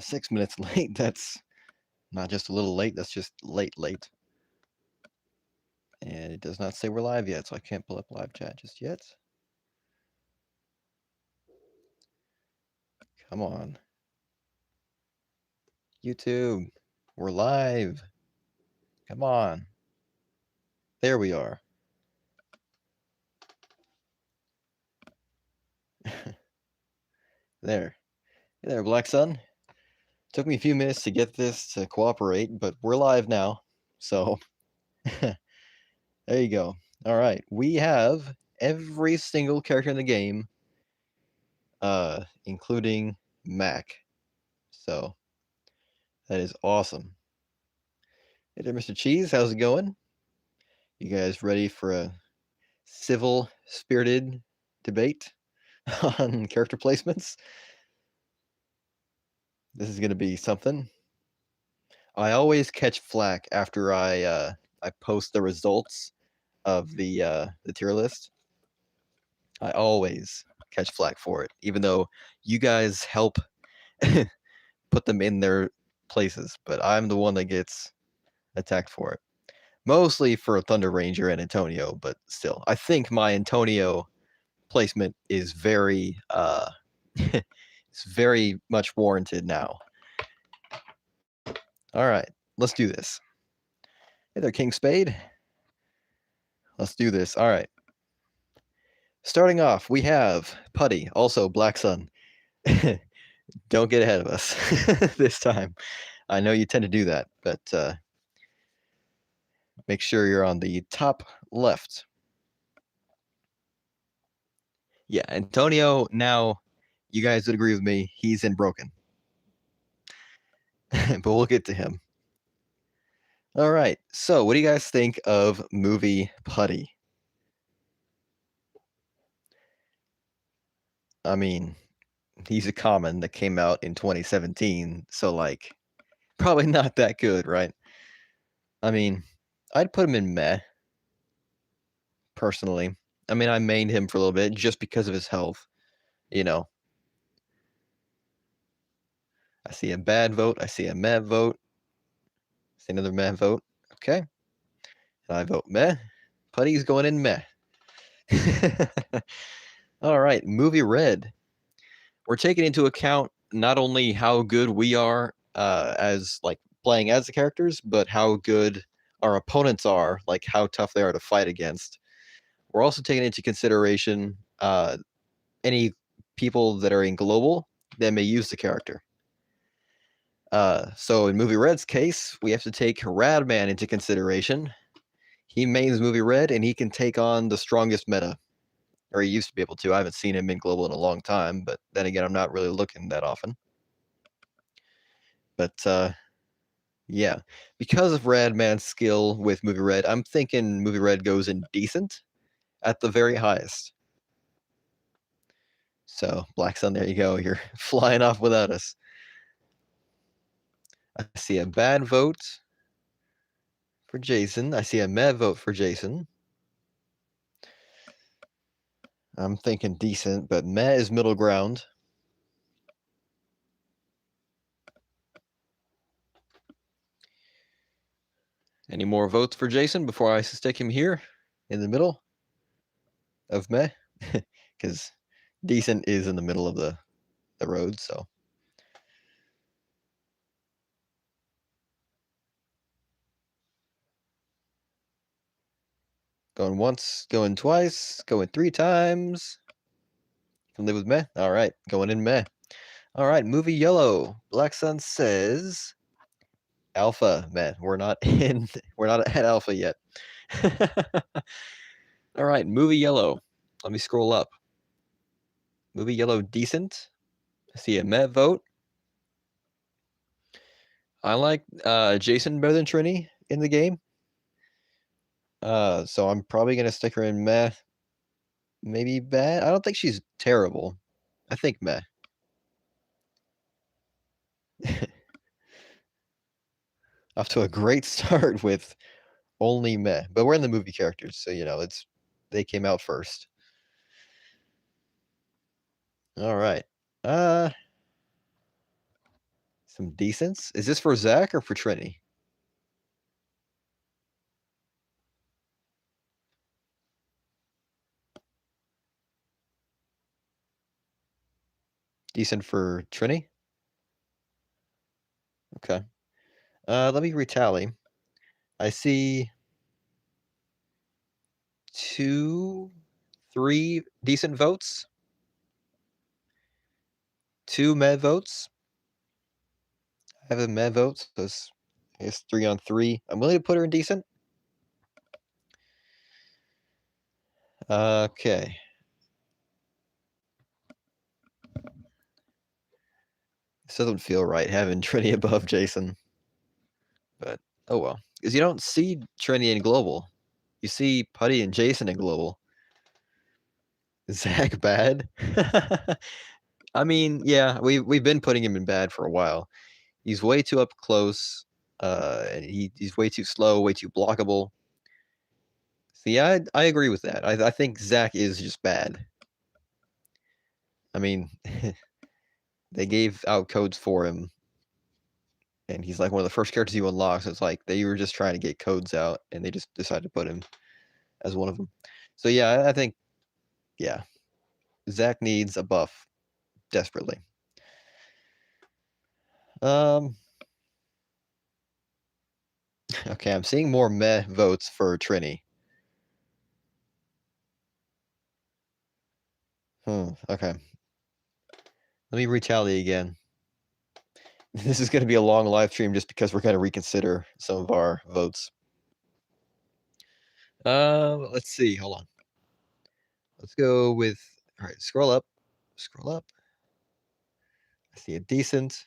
6 minutes late. That's not just a little late, that's just late. And it does not say we're live yet, so I can't pull up live chat just yet. Come on. YouTube, we're live. Come on. There we are. There. Hey there, Black Sun. Took me a few minutes to get this to cooperate, but we're live now. So, there you go. All right. We have every single character in the game, including Mac. So, that is awesome. Hey there, Mr. Cheese. How's it going? You guys ready for a civil, spirited debate on character placements? This is going to be something. I always catch flack after I post the results of the tier list. I always catch flack for it, even though you guys help put them in their places, but I'm the one that gets attacked for it. Mostly for Thunder Ranger and Antonio, but still. I think my Antonio placement is very it's very much warranted now. All right, let's do this. Hey there, King Spade. Let's do this. All right. Starting off, we have Putty, also Black Sun. Don't get ahead of us this time. I know you tend to do that, but make sure you're on the top left. Yeah, Antonio, now you guys would agree with me, he's in Broken. But we'll get to him. All right, so what do you guys think of movie Putty? I mean, he's a common that came out in 2017, so like, probably not that good, right? I mean, I'd put him in meh, personally. I mean, I mained him for a little bit just because of his health, you know. I see a bad vote, I see a meh vote, I see another meh vote, okay. And I vote meh. Putty's going in meh. All right, movie Red. We're taking into account not only how good we are as like playing as the characters, but how good our opponents are, like how tough they are to fight against. We're also taking into consideration any people that are in global that may use the character. So in movie Red's case, we have to take Radman into consideration. He mains movie Red, and he can take on the strongest meta. Or he used to be able to. I haven't seen him in global in a long time, but then again, I'm not really looking that often. But yeah, because of Radman's skill with movie Red, I'm thinking movie Red goes in decent at the very highest. So Black Sun, there you go. You're flying off without us. I see a bad vote for Jason. I see a meh vote for Jason. I'm thinking decent, but meh is middle ground. Any more votes for Jason before I stick him here in the middle of meh? Because decent is in the middle of the road, so. Going once, going twice, going 3 times. Can live with meh? All right, going in meh. All right, movie Yellow. Black Sun says Alpha. Man, we're not at Alpha yet. All right, movie Yellow. Let me scroll up. Movie Yellow decent. I see a meh vote. I like Jason better than Trini in the game. So I'm probably gonna stick her in meh. Maybe bad. I don't think she's terrible. I think meh. Off to a great start with only meh. But we're in the movie characters, so you know they came out first. All right. Some decents. Is this for Zach or for Trini? Decent for Trini? Okay. Let me retally. I see 2, 3 decent votes, 2 meh votes. I have a meh vote, so it's 3 on 3. I'm willing to put her in decent. Okay. This doesn't feel right having Trini above Jason, but oh well. Because you don't see Trini in global. You see Putty and Jason in global. Zach bad? I mean, yeah, we've been putting him in bad for a while. He's way too up close. And he's way too slow, way too blockable. So yeah, I agree with that. I think Zach is just bad. I mean, they gave out codes for him, and he's like one of the first characters you unlock. So it's like they were just trying to get codes out, and they just decided to put him as one of them. So yeah, I think yeah, Zach needs a buff desperately. Um, okay, I'm seeing more meh votes for Trini. Okay. Let me retally again. This is going to be a long live stream just because we're going to reconsider some of our votes. Let's see. Hold on. Let's go with. All right, scroll up. Scroll up. I see a decent.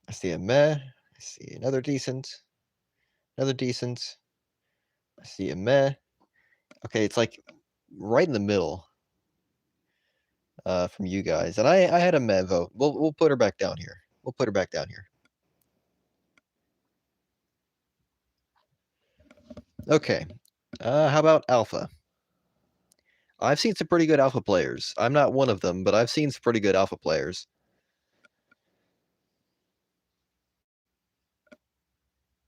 I see a meh. I see another decent. Another decent. I see a meh. Okay, it's like right in the middle from you guys. And I had a meh vote. We'll put her back down here. We'll put her back down here. Okay. How about Alpha? I've seen some pretty good Alpha players. I'm not one of them, but I've seen some pretty good Alpha players.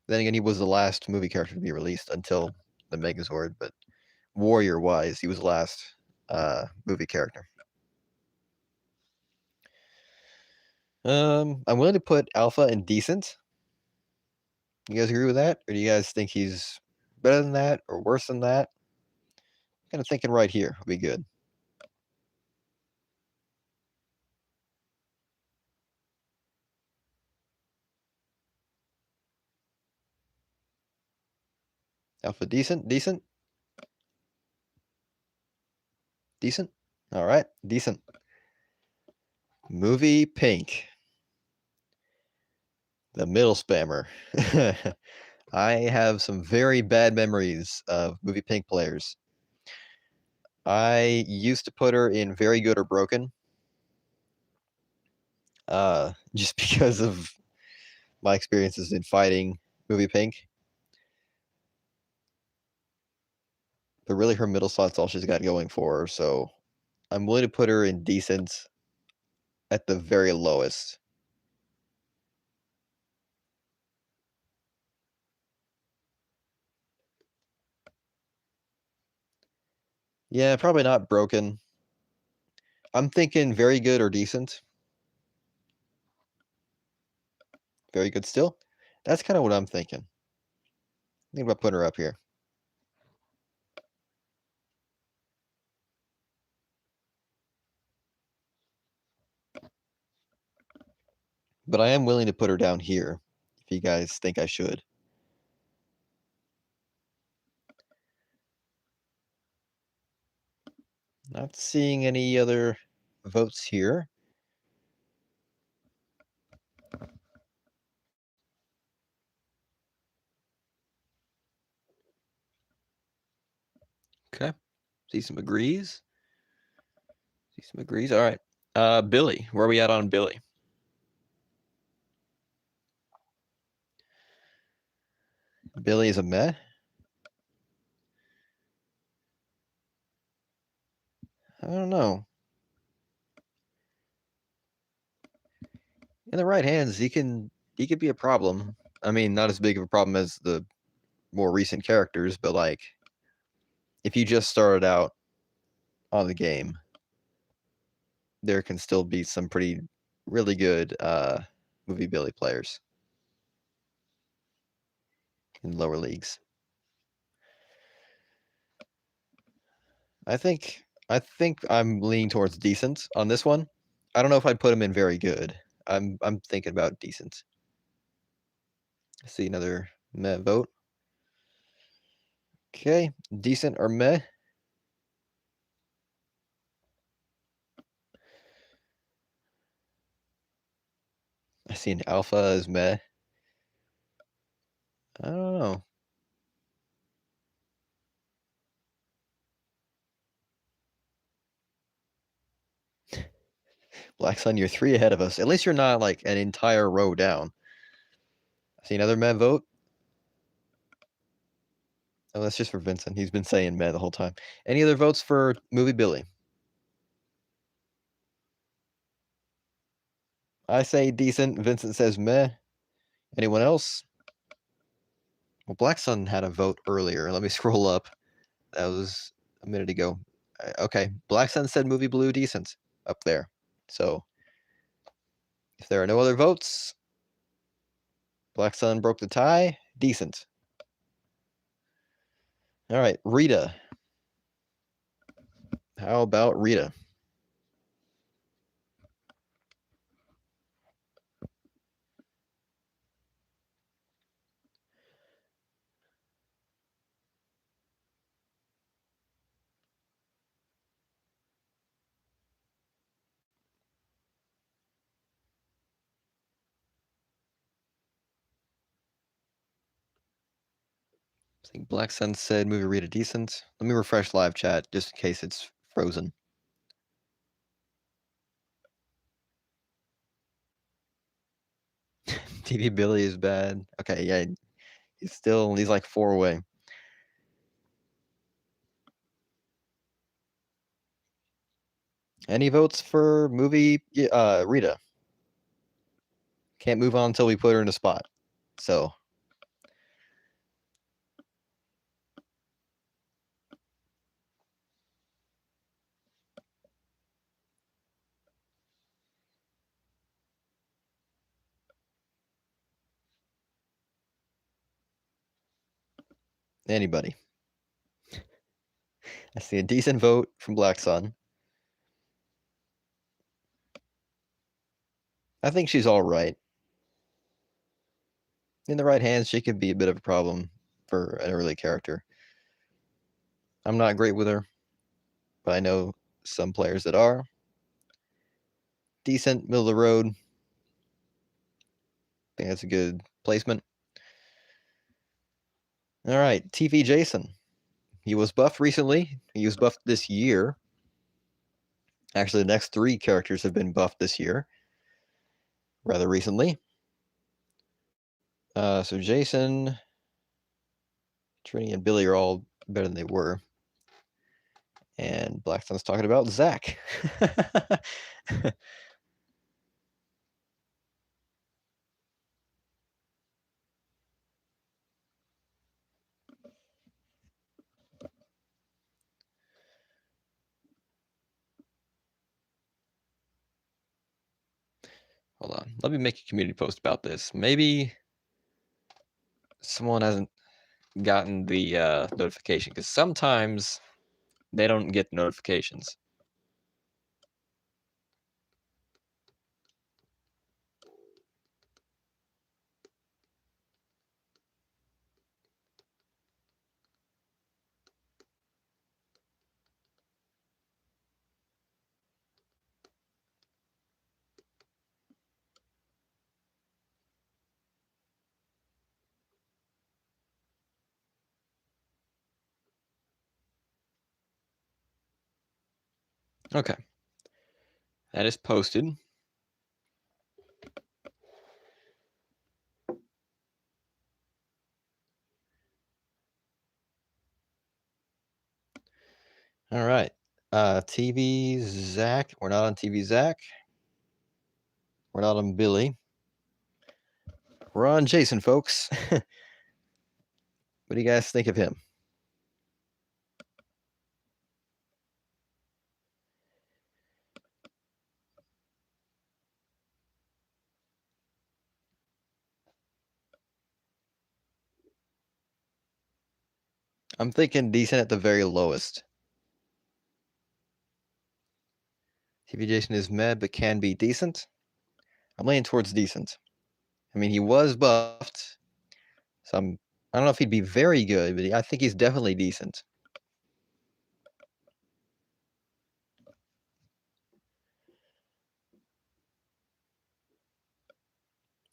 Then again, he was the last movie character to be released until the Megazord, but warrior-wise, he was the last movie character. I'm willing to put Alpha in decent. You guys agree with that? Or do you guys think he's better than that or worse than that? Kind of thinking right here would be good. Alpha decent, decent, decent. All right, decent. Movie Pink. The middle spammer. I have some very bad memories of Movie Pink players. I used to put her in very good or broken. Just because of my experiences in fighting Movie Pink. But really, her middle slot's all she's got going for her, so I'm willing to put her in decent at the very lowest. Yeah, probably not broken. I'm thinking very good or decent. Very good still. That's kind of what I'm thinking. Think about putting her up here. But I am willing to put her down here if you guys think I should. Not seeing any other votes here. Okay. See some agrees. See some agrees. All right. Billy, where are we at on Billy? Billy is a meh. I don't know. In the right hands, he could be a problem. I mean, not as big of a problem as the more recent characters, but like if you just started out on the game, there can still be some pretty really good movie Billy players in lower leagues. I think I'm leaning towards decent on this one. I don't know if I'd put him in very good. I'm thinking about decent. I see another meh vote. Okay, decent or meh? I see an alpha as meh. I don't know. Black Sun, you're 3 ahead of us. At least you're not like an entire row down. I see another meh vote. Oh, that's just for Vincent. He's been saying meh the whole time. Any other votes for Movie Billy? I say decent. Vincent says meh. Anyone else? Well, Black Sun had a vote earlier. Let me scroll up. That was a minute ago. Okay, Black Sun said Movie Blue decent up there. So if there are no other votes, Black Sun broke the tie. Decent. All right, Rita. How about Rita? I think Black Sun said Movie Rita decent. Let me refresh live chat just in case it's frozen. TV Billy is bad. Okay, yeah, he's like 4 away. Any votes for movie Rita? Can't move on until we put her in a spot. So anybody. I see a decent vote from Black Sun. I think she's all right. In the right hands, she could be a bit of a problem for an early character. I'm not great with her, but I know some players that are. Decent, middle of the road. I think that's a good placement. All right, TV Jason. He was buffed recently. He was buffed this year. Actually, the next 3 characters have been buffed this year, rather recently. So Jason, Trini, and Billy are all better than they were. And Blackstone's talking about Zach. Hold on. Let me make a community post about this. Maybe someone hasn't gotten the notification because sometimes they don't get notifications. Okay. That is posted. All right. TV Zach. We're not on TV Zach. We're not on Billy. We're on Jason, folks. What do you guys think of him? I'm thinking decent at the very lowest. TV Jason is meh, but can be decent. I'm leaning towards decent. I mean, he was buffed, so I don't know if he'd be very good, but I think he's definitely decent.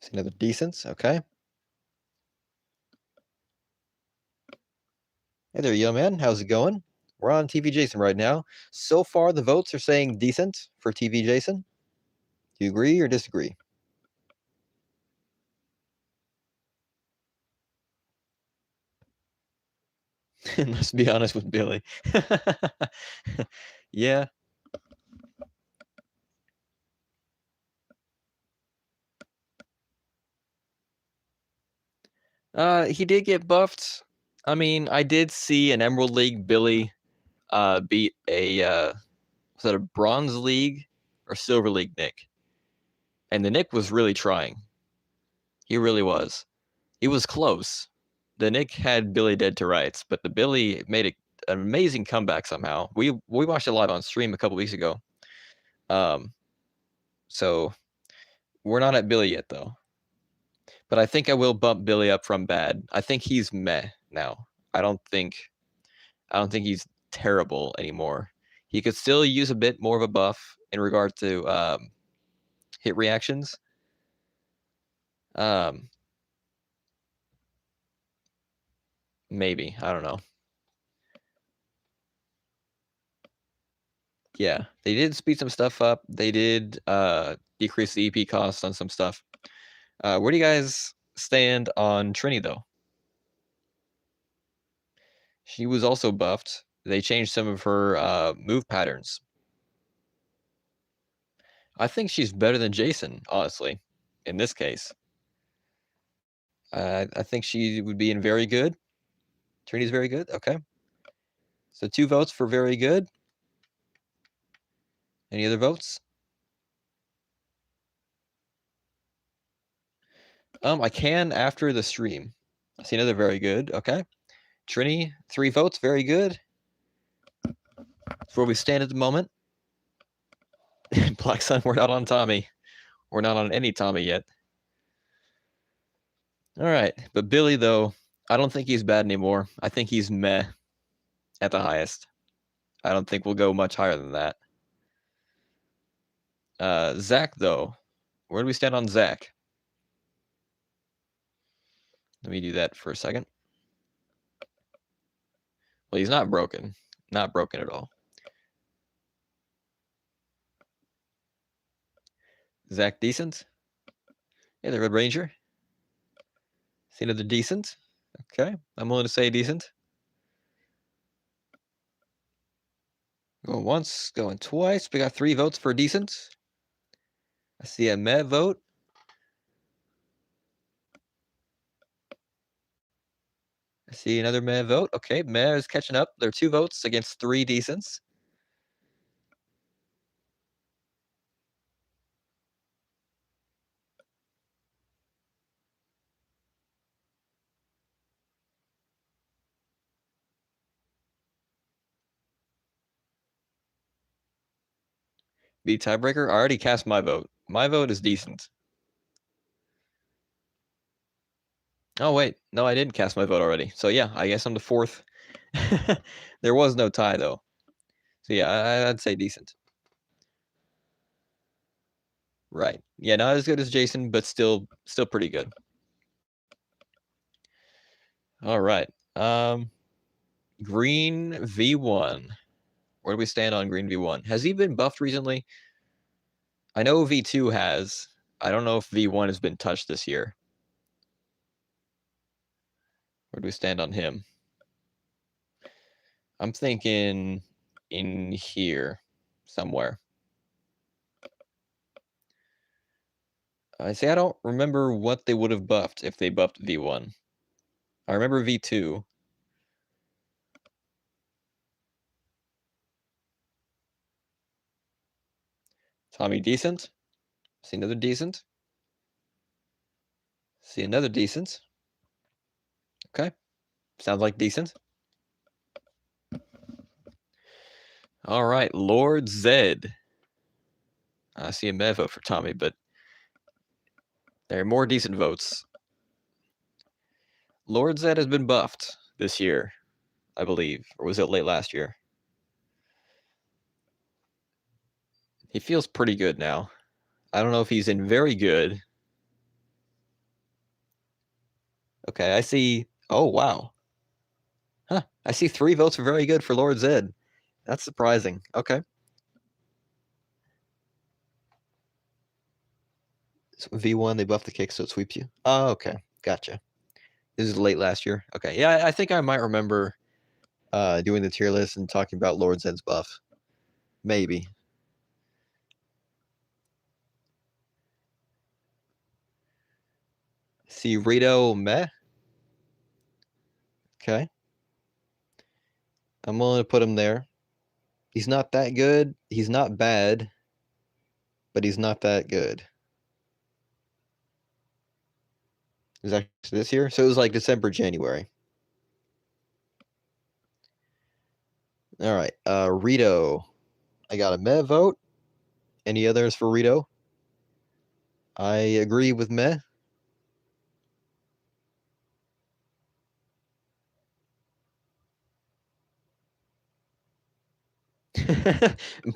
See another decent, okay. Hey there, young man. How's it going? We're on TV Jason right now. So far, the votes are saying decent for TV Jason. Do you agree or disagree? Let's be honest with Billy. Yeah. He did get buffed. I mean, I did see an Emerald League Billy beat a was that a Bronze League or Silver League Nick? And the Nick was really trying. He really was. He was close. The Nick had Billy dead to rights, but the Billy made an amazing comeback somehow. We watched it live on stream a couple weeks ago. So we're not at Billy yet though. But I think I will bump Billy up from bad. I think he's meh now. I don't think he's terrible anymore. He could still use a bit more of a buff in regard to hit reactions. Maybe, I don't know. Yeah, they did speed some stuff up. They did decrease the EP cost on some stuff. Where do you guys stand on Trini though? She was also buffed. They changed some of her move patterns. I think she's better than Jason, honestly, in this case. I think she would be in very good. Trini's very good. Okay. So 2 votes for very good. Any other votes? I can after the stream. I see another very good. Okay. Trini, 3 votes. Very good. That's where we stand at the moment. Black Sun, we're not on Tommy. We're not on any Tommy yet. All right. But Billy, though, I don't think he's bad anymore. I think he's meh at the highest. I don't think we'll go much higher than that. Zach, though, where do we stand on Zach? Let me do that for a second. Well, he's not broken. Not broken at all. Zach, decent. Yeah, the Red Ranger. See another decent. Okay, I'm willing to say decent. Going once, going twice. We got 3 votes for decent. I see a meh vote. I see another meh vote. Okay, meh is catching up. There are 2 votes against 3 decents. Be tiebreaker. I already cast my vote. My vote is decent. Oh wait, no, I didn't cast my vote already. So yeah, I guess I'm the 4th. There was no tie though. So yeah, I'd say decent. Right. Yeah, not as good as Jason, but still pretty good. All right. Green V1. Where do we stand on Green V1? Has he been buffed recently? I know V2 has. I don't know if V1 has been touched this year. Where do we stand on him? I'm thinking in here somewhere. I say I don't remember what they would have buffed if they buffed V1. I remember V2. Tommy decent. See another decent. See another decent. Okay. Sounds like decent. All right, Lord Zed. I see a meh vote for Tommy, but there are more decent votes. Lord Zed has been buffed this year, I believe. Or was it late last year? He feels pretty good now. I don't know if he's in very good. Okay, I see. Oh, wow. Huh. I see 3 votes for very good for Lord Zed. That's surprising. Okay. So V1, they buff the kick so it sweeps you. Oh, okay. Gotcha. This is late last year. Okay. Yeah, I think I might remember doing the tier list and talking about Lord Zed's buff. Maybe. See Rito meh. Okay. I'm willing to put him there. He's not that good. He's not bad, but he's not that good. It was actually this year, so it was like December, January. All right, Rito. I got a meh vote. Any others for Rito? I agree with meh.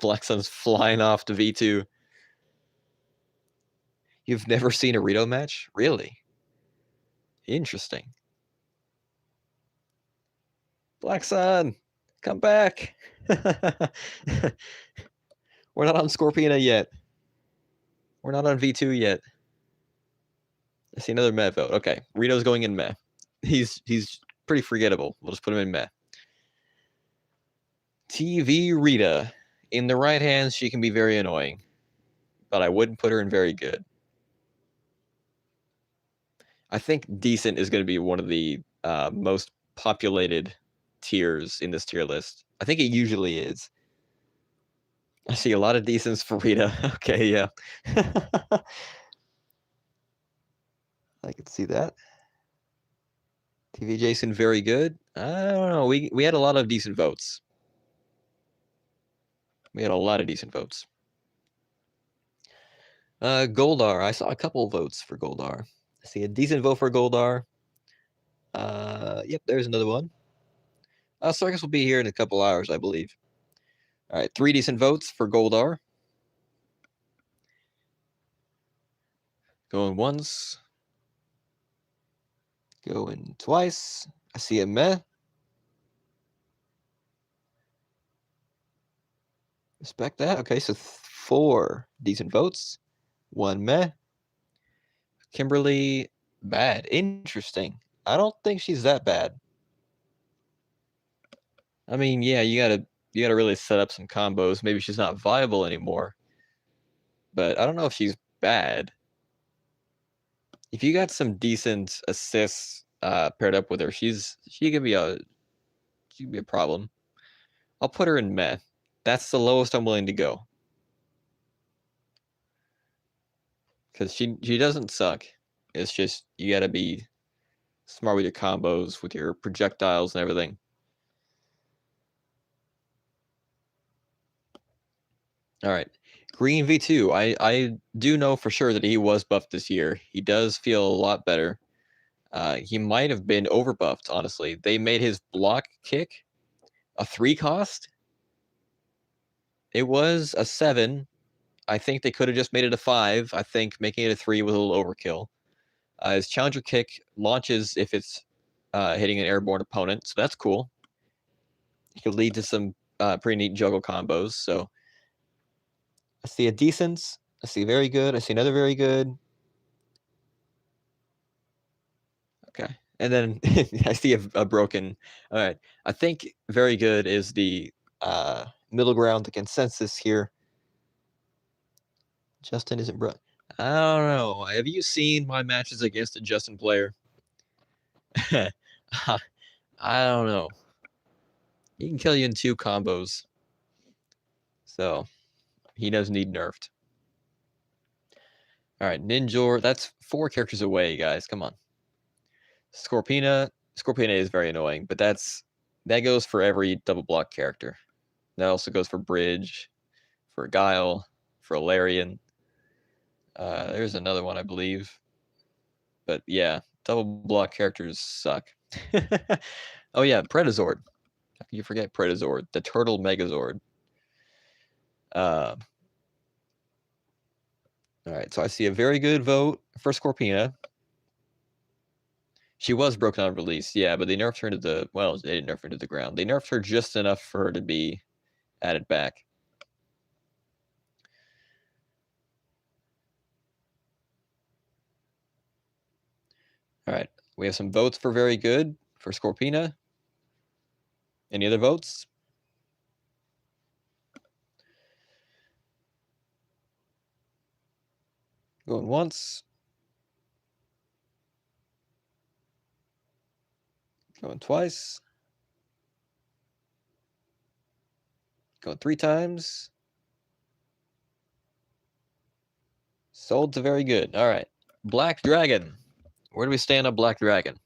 Black Sun's flying off to V2. You've never seen a Rito match? Really? Interesting. Black Sun, come back. We're not on Scorpiona yet. We're not on V2 yet. I see another meh vote. Okay, Rito's going in meh. He's pretty forgettable. We'll just put him in meh. TV Rita. In the right hands, she can be very annoying, but I wouldn't put her in very good. I think decent is going to be one of the most populated tiers in this tier list. I think it usually is. I see a lot of decents for Rita. Okay, yeah. I can see that. TV Jason, very good. I don't know. We had a lot of decent votes. We had a lot of decent votes. Goldar. I saw a couple votes for Goldar. I see a decent vote for Goldar. Yep, there's another one. Circus will be here in a couple hours, I believe. All right, 3 decent votes for Goldar. Going once. Going twice. I see a meh. Respect that. Okay, so 4 decent votes. 1 meh. Kimberly, bad. Interesting. I don't think she's that bad. I mean, yeah, you gotta really set up some combos. Maybe she's not viable anymore. But I don't know if she's bad. If you got some decent assists paired up with her, she could be a problem. I'll put her in meh. That's the lowest I'm willing to go. Because she doesn't suck. It's just you gotta be smart with your combos, with your projectiles and everything. All right. Green V2. I do know for sure that he was buffed this year. He does feel a lot better. He might have been overbuffed, honestly. They made his block kick a 3 cost. It was a 7. I think they could have just made it a 5. I think making it a 3 was a little overkill. His challenger kick launches if it's hitting an airborne opponent, so that's cool. It could lead to some pretty neat juggle combos. So I see a decent. I see very good. I see another very good. Okay. And then I see a broken. All right. I think very good is the middle ground, the consensus here. Justin isn't broke. I don't know. Have you seen my matches against a Justin player? I don't know. He can kill you in 2 combos. So, he does need nerfed. All right, Ninjor. That's 4 characters away, guys. Come on. Scorpina. Scorpina is very annoying, but that goes for every double block character. That also goes for Bridge, for Guile, for Alarian. There's another one, I believe. But yeah, double block characters suck. Oh yeah, Predazord. How can you forget Predazord, the Turtle Megazord? Uh, all right, so I see a very good vote for Scorpina. She was broken on release, yeah, but they nerfed her into the, well, they didn't nerf her into the ground. They nerfed her just enough for her to be added back. All right, we have some votes for very good for Scorpina. Any other votes? Going once. Going twice. Going 3 times. Sold to very good. All right. Black Dragon. Where do we stand on Black Dragon?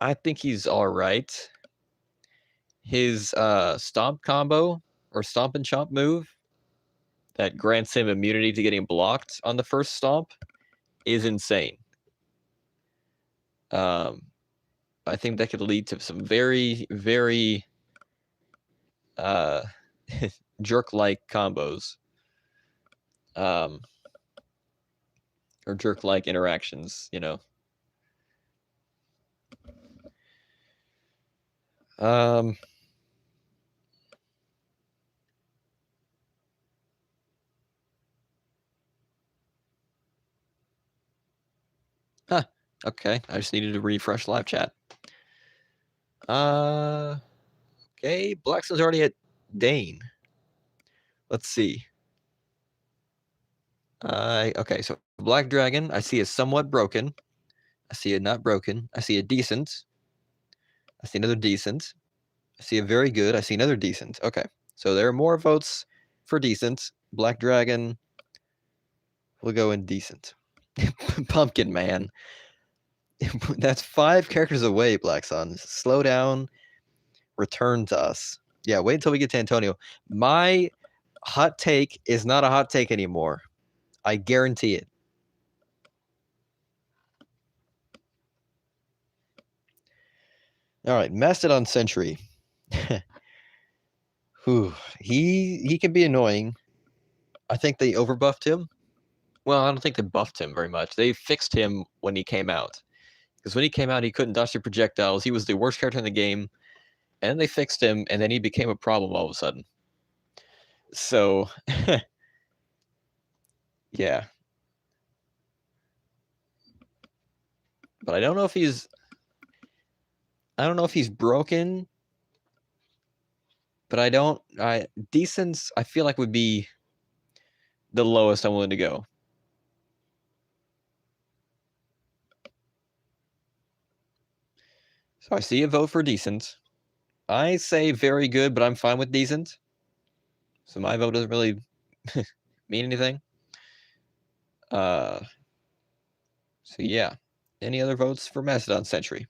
I think he's all right. His stomp combo or stomp and chomp move that grants him immunity to getting blocked on the first stomp is insane. I think that could lead to some very, very jerk-like combos. Or jerk-like interactions, you know. Huh. Okay, I just needed to refresh live chat. Okay, Blackson's already at Dane. Let's see. Okay, so Black Dragon, I see is somewhat broken. I see it not broken. I see a decent. I see another decent. I see a very good. I see another decent. Okay, so there are more votes for decent. Black Dragon will go in decent. Pumpkin Man. That's 5 characters away, Black Sun. Slow down. Return to us. Yeah, wait until we get to Antonio. My hot take is not a hot take anymore. I guarantee it. All right, Mastodon Sentry. Whew. He can be annoying. I think they overbuffed him. Well, I don't think they buffed him very much. They fixed him when he came out. Because when he came out, he couldn't dodge the projectiles. He was the worst character in the game. And they fixed him, and then he became a problem all of a sudden. So, yeah. But I don't know if he's broken. But decent, I feel like would be the lowest I'm willing to go. So I see a vote for decent. I say very good, but I'm fine with decent. So my vote doesn't really mean anything. So yeah. Any other votes for Mastodon Sentry?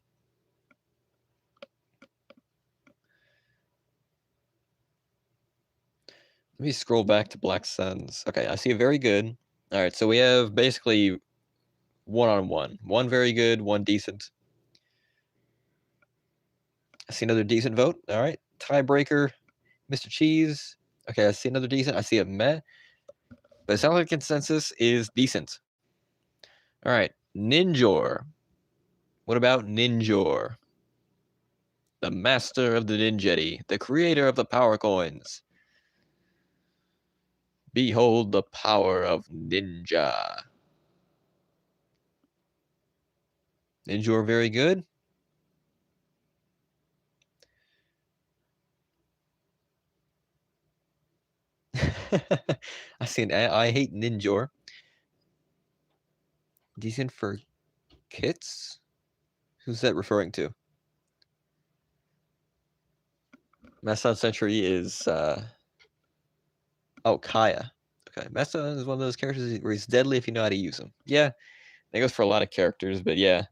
Let me scroll back to Black Suns. Okay, I see a very good. All right, so we have basically one-on-one. One very good, one decent. I see another decent vote. All right, tiebreaker, Mr. Cheese. Okay, I see another decent. I see a meh. But it sounds like consensus is decent. All right, Ninjor. What about Ninjor? The master of the Ninjetti, the creator of the power coins. Behold the power of Ninja. Ninjor very good. I see an I hate Ninjor. Decent for kits? Who's that referring to? Mastodon Sentry is oh, Kaya. Okay, Mastodon is one of those characters where he's deadly if you know how to use him. Yeah, that goes for a lot of characters, but yeah.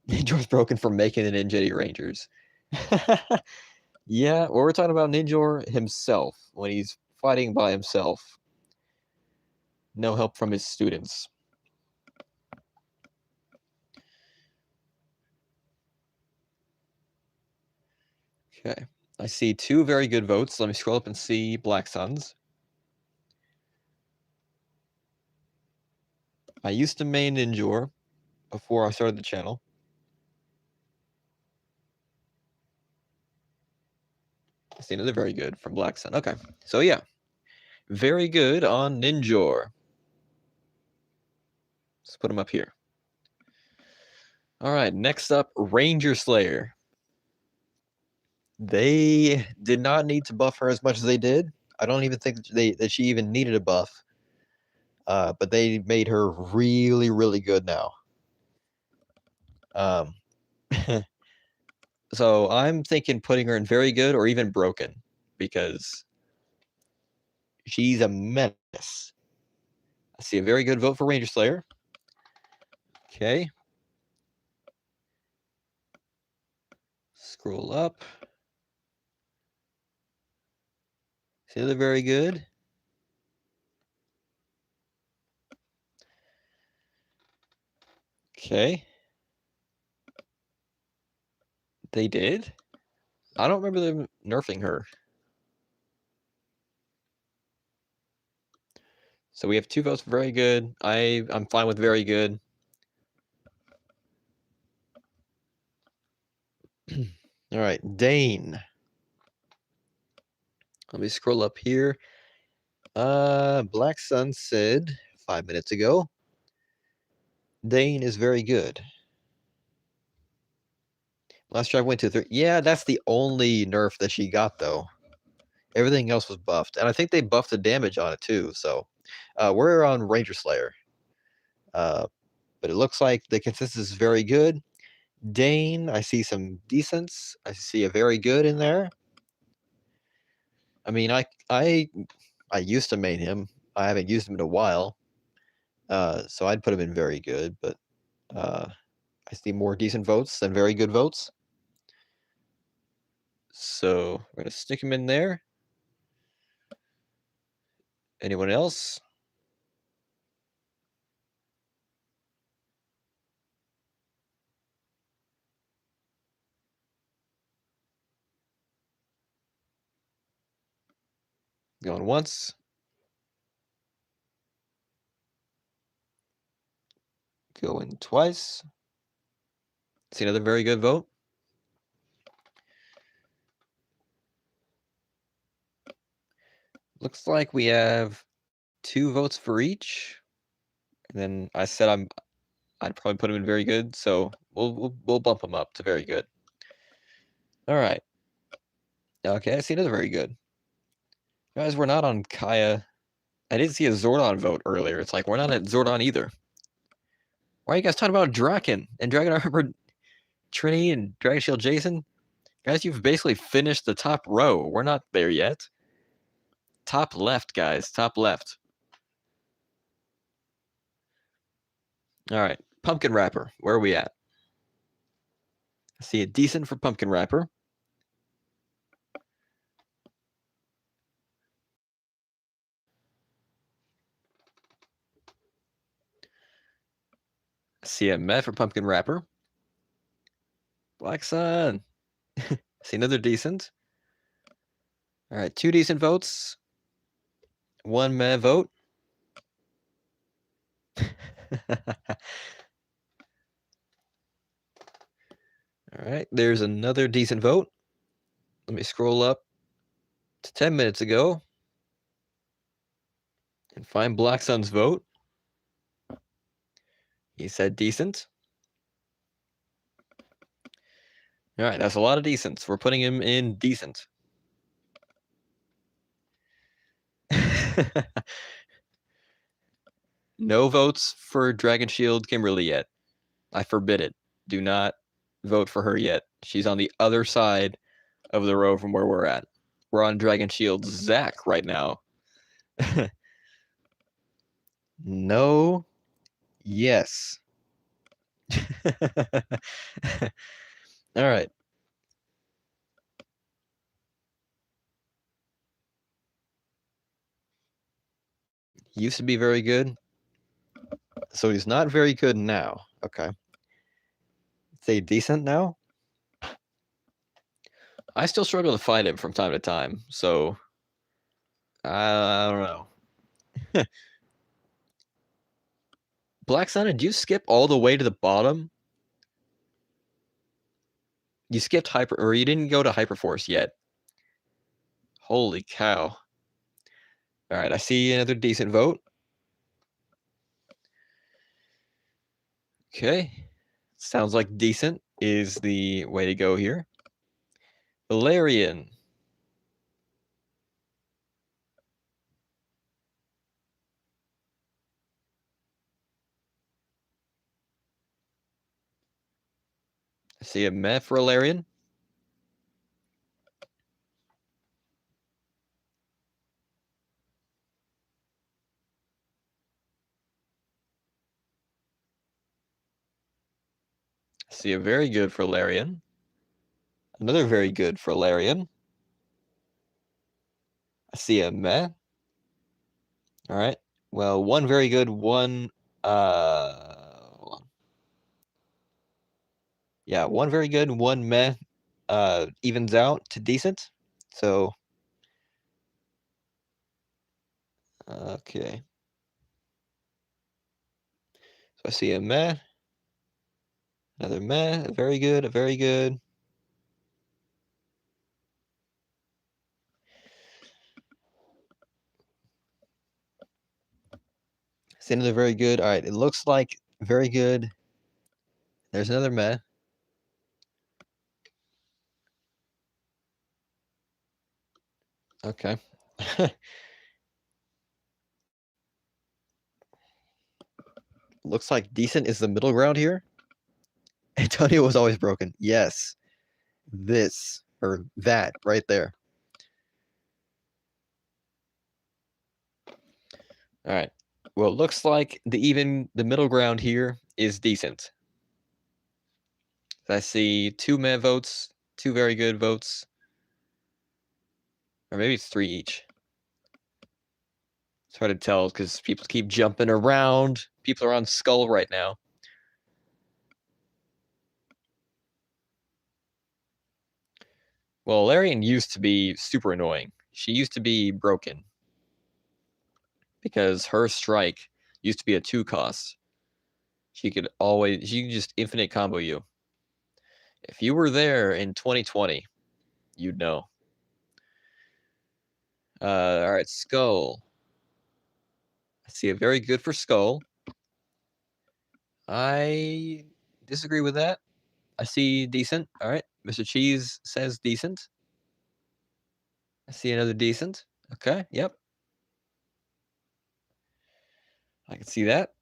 Ninjor's broken for making the Ninja Rangers. Yeah, or we're talking about Ninjor himself when he's fighting by himself. No help from his students. Okay, I see 2 very good votes. Let me scroll up and see Black Suns. I used to main Ninjor before I started the channel. I see another very good from Black Sun. Okay, so yeah, very good on Ninjor. Let's put him up here. All right, next up, Ranger Slayer. They did not need to buff her as much as they did. I don't even think that she even needed a buff. But they made her really, really good now. Um, so I'm thinking putting her in very good or even broken because she's a menace. I see a very good vote for Ranger Slayer. Okay. Scroll up. See they're very good. Okay. They did? I don't remember them nerfing her. So we have 2 votes for very good. I'm fine with very good. All right, Dane. Let me scroll up here. Black Sun said 5 minutes ago, Dane is very good. Last drive went to 3. Yeah, that's the only nerf that she got, though. Everything else was buffed. And I think they buffed the damage on it, too. So we're on Ranger Slayer. But it looks like the consistency is very good. Dane, I see some decents. I see a very good in there. I mean, I used to main him. I haven't used him in a while. So I'd put him in very good, but I see more decent votes than very good votes. So we're going to stick him in there. Anyone else? Going once. Going twice. See another very good vote. Looks like we have 2 votes for each. And then I said I'd probably put him in very good, so we'll bump him up to very good. All right. Okay, I see another very good. Guys, we're not on Kaya. I didn't see a Zordon vote earlier. It's like we're not at Zordon either. Why are you guys talking about Draken and Dragon Armor Trini and Dragon Shield Jason? Guys, you've basically finished the top row. We're not there yet. Top left, guys. Top left. All right. Pumpkin Wrapper. Where are we at? I see a decent for Pumpkin Wrapper. I see a Met for Pumpkin Wrapper. Black Sun. See another decent. All right. 2 decent votes. 1 meh vote. All right. There's another decent vote. Let me scroll up to 10 minutes ago and find Black Sun's vote. He said decent. All right, that's a lot of decents. We're putting him in decent. No votes for Dragon Shield Kimberly yet. I forbid it. Do not vote for her yet. She's on the other side of the row from where we're at. We're on Dragon Shield Zach right now. No. Yes. All right. Used to be very good. So he's not very good now. Okay. Say decent now? I still struggle to find him from time to time. So I don't know. Black Sun, did you skip all the way to the bottom? You skipped Hyper, or you didn't go to Hyperforce yet. Holy cow. All right, I see another decent vote. Okay. Sounds like decent is the way to go here. Valerian. I see a meh for Valerian. I see a very good for Valerian. Another very good for Valerian. I see a meh. All right. Well, one very good, one hold on. Yeah, one very good, one meh evens out to decent. So okay. So I see a meh, another meh, a very good, a very good. See another very good. All right, it looks like very good. There's another meh. Okay. Looks like decent is the middle ground here. Antonio was always broken. Yes. This or that right there. All right. Well, it looks like the middle ground here is decent. I see two meh votes, two very good votes, or maybe it's three each. It's hard to tell because people keep jumping around. People are on Skull right now. Well, Larian used to be super annoying. She used to be broken because her strike used to be a 2 cost. She could just infinite combo you. If you were there in 2020, you'd know. All right, Skull. I see a very good for Skull. I disagree with that. I see decent. All right, Mr. Cheese says decent. I see another decent. Okay, yep. I can see that.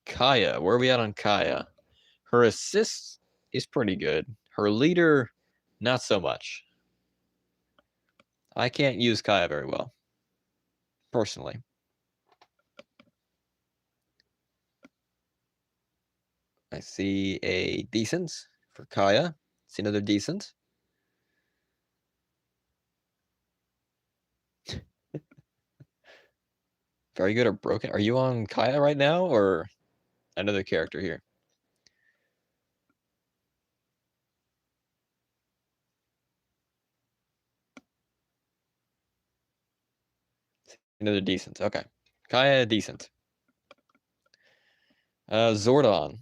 Kaya, where are we at on Kaya? Her assist is pretty good. Her leader, not so much. I can't use Kaya very well, personally. I see a decent for Kaya. See another decent. Very good or broken. Are you on Kaya right now or another character here? Another decent. Okay. Kaya decent. Zordon.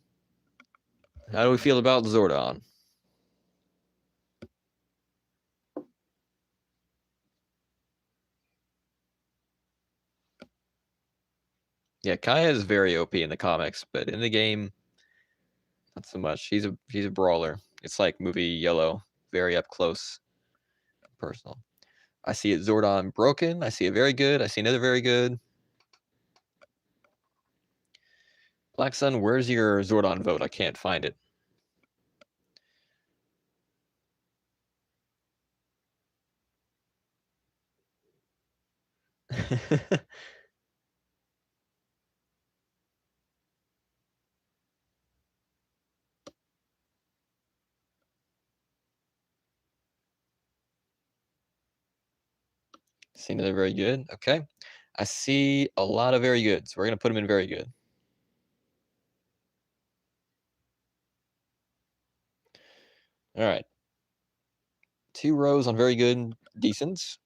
How do we feel about Zordon? Yeah, Kaya is very OP in the comics, but in the game, not so much. She's a brawler. It's like movie Yellow, very up close, personal. I see it Zordon broken. I see it very good. I see another very good. Black Sun, where's your Zordon vote? I can't find it. See another very good. Okay. I see a lot of very goods. We're going to put them in very good. All right. 2 rows on very good decents.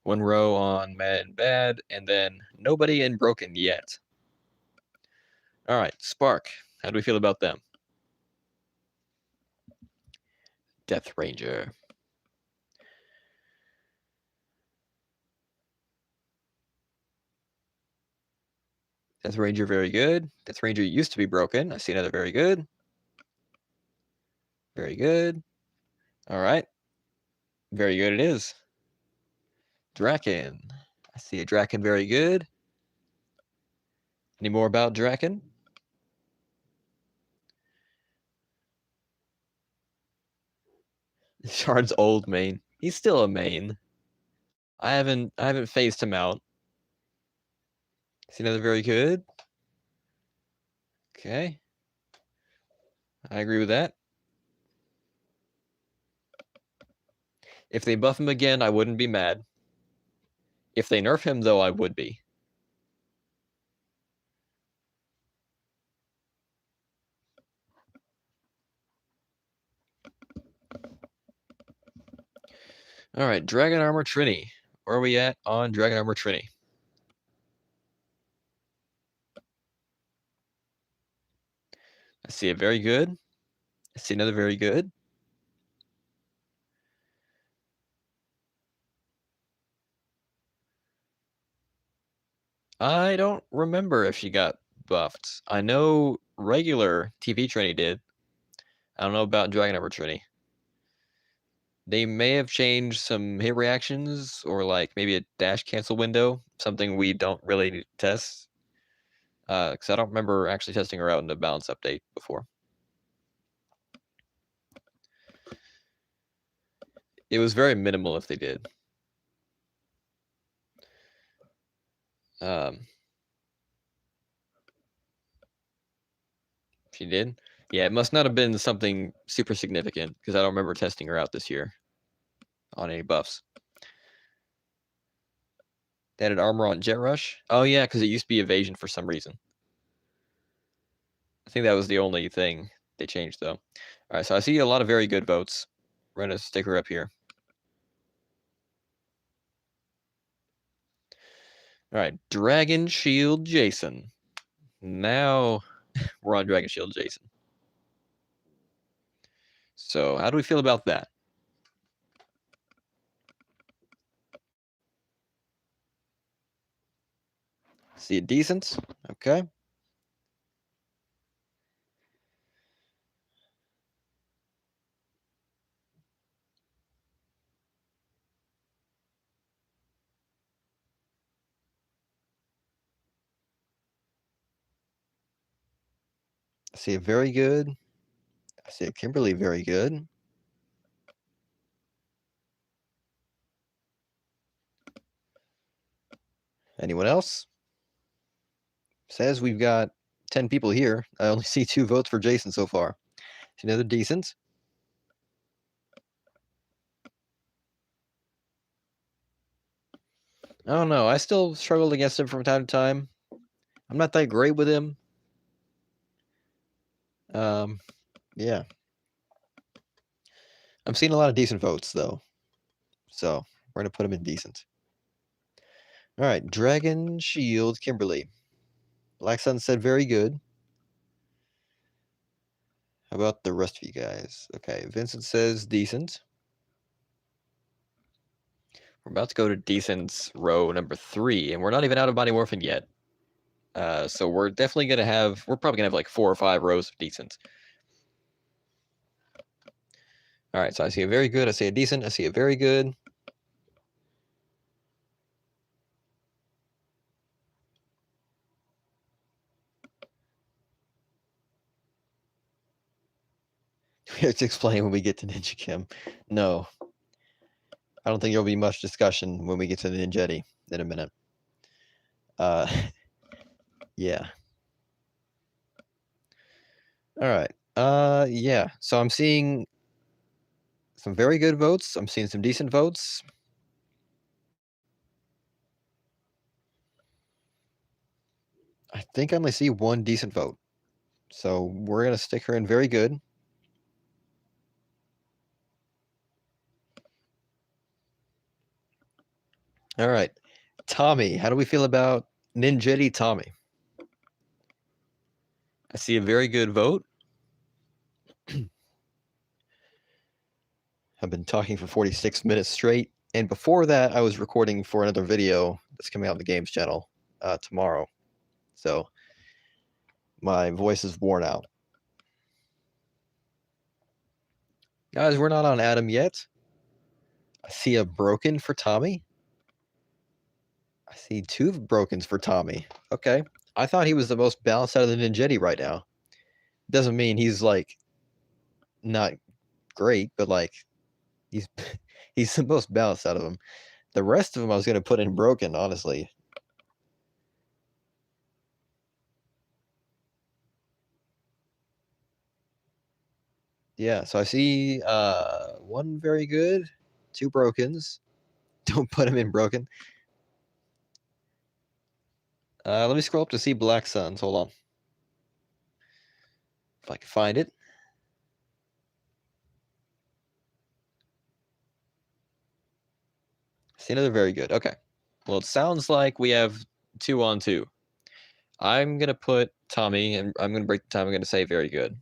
1 row on mad and bad, and then nobody in broken yet. All right, Spark. How do we feel about them? Death Ranger. Death Ranger, very good. Death Ranger used to be broken. I see another very good. Very good. All right. Very good it is. Draken. I see a Draken, very good. Any more about Draken? Shard's old main. He's still a main. I haven't phased him out. See another very good. Okay. I agree with that. If they buff him again, I wouldn't be mad. If they nerf him, though, I would be. All right, Dragon Armor Trini. Where are we at on Dragon Armor Trini? I see a very good. I see another very good. I don't remember if she got buffed. I know regular TV Trini did. I don't know about Dragon Armor Trini. They may have changed some hit reactions or like maybe a dash cancel window, something we don't really test. Because I don't remember actually testing her out in the balance update before. It was very minimal if they did. She did? Yeah, it must not have been something super significant because I don't remember testing her out this year on any buffs. They added armor on Jet Rush? Oh, yeah, because it used to be evasion for some reason. I think that was the only thing they changed, though. All right, so I see a lot of very good votes. We're going to stick her up here. All right, Dragon Shield Jason. Now we're on Dragon Shield Jason. So how do we feel about that? See it decent? Okay. I see it very good. I see it Kimberly very good. Anyone else? Says we've got 10 people here. I only see 2 votes for Jason so far. See another decent. I don't know. I still struggled against him from time to time. I'm not that great with him. Yeah. I'm seeing a lot of decent votes, though. So we're going to put him in decent. All right. Dragon Shield Kimberly. Black Sun said very good. How about the rest of you guys? Okay. Vincent says decent. We're about to go to decent's row number 3, and we're not even out of Body Morphin yet. So we're definitely going to have, we're probably going to have like 4 or 5 rows of decent. All right, so I see a very good, I see a decent, I see a very good. Let's explain when we get to Ninja Kim. No, I don't think there'll be much discussion when we get to the Ninjetti in a minute. Uh, yeah. All right. Yeah. So I'm seeing some very good votes. I'm seeing some decent votes. I think I only see one decent vote. So we're gonna stick her in very good. All right. Tommy, how do we feel about Ninjetti Tommy? I see a very good vote. I've been talking for 46 minutes straight. And before that, I was recording for another video that's coming out on the Games channel tomorrow. So my voice is worn out. Guys, we're not on Adam yet. I see a broken for Tommy. I see 2 brokens for Tommy. Okay. I thought he was the most balanced out of the Ninjetti right now. Doesn't mean he's like not great, but like he's he's the most balanced out of them. The rest of them I was gonna put in broken, honestly. Yeah, so I see 1 very good, 2 brokens. Don't put him in broken. Let me scroll up to see Black Suns. Hold on. If I can find it. See another very good. Okay. Well, it sounds like we have 2 on 2. I'm gonna put Tommy, and I'm gonna break the time. I'm gonna say very good.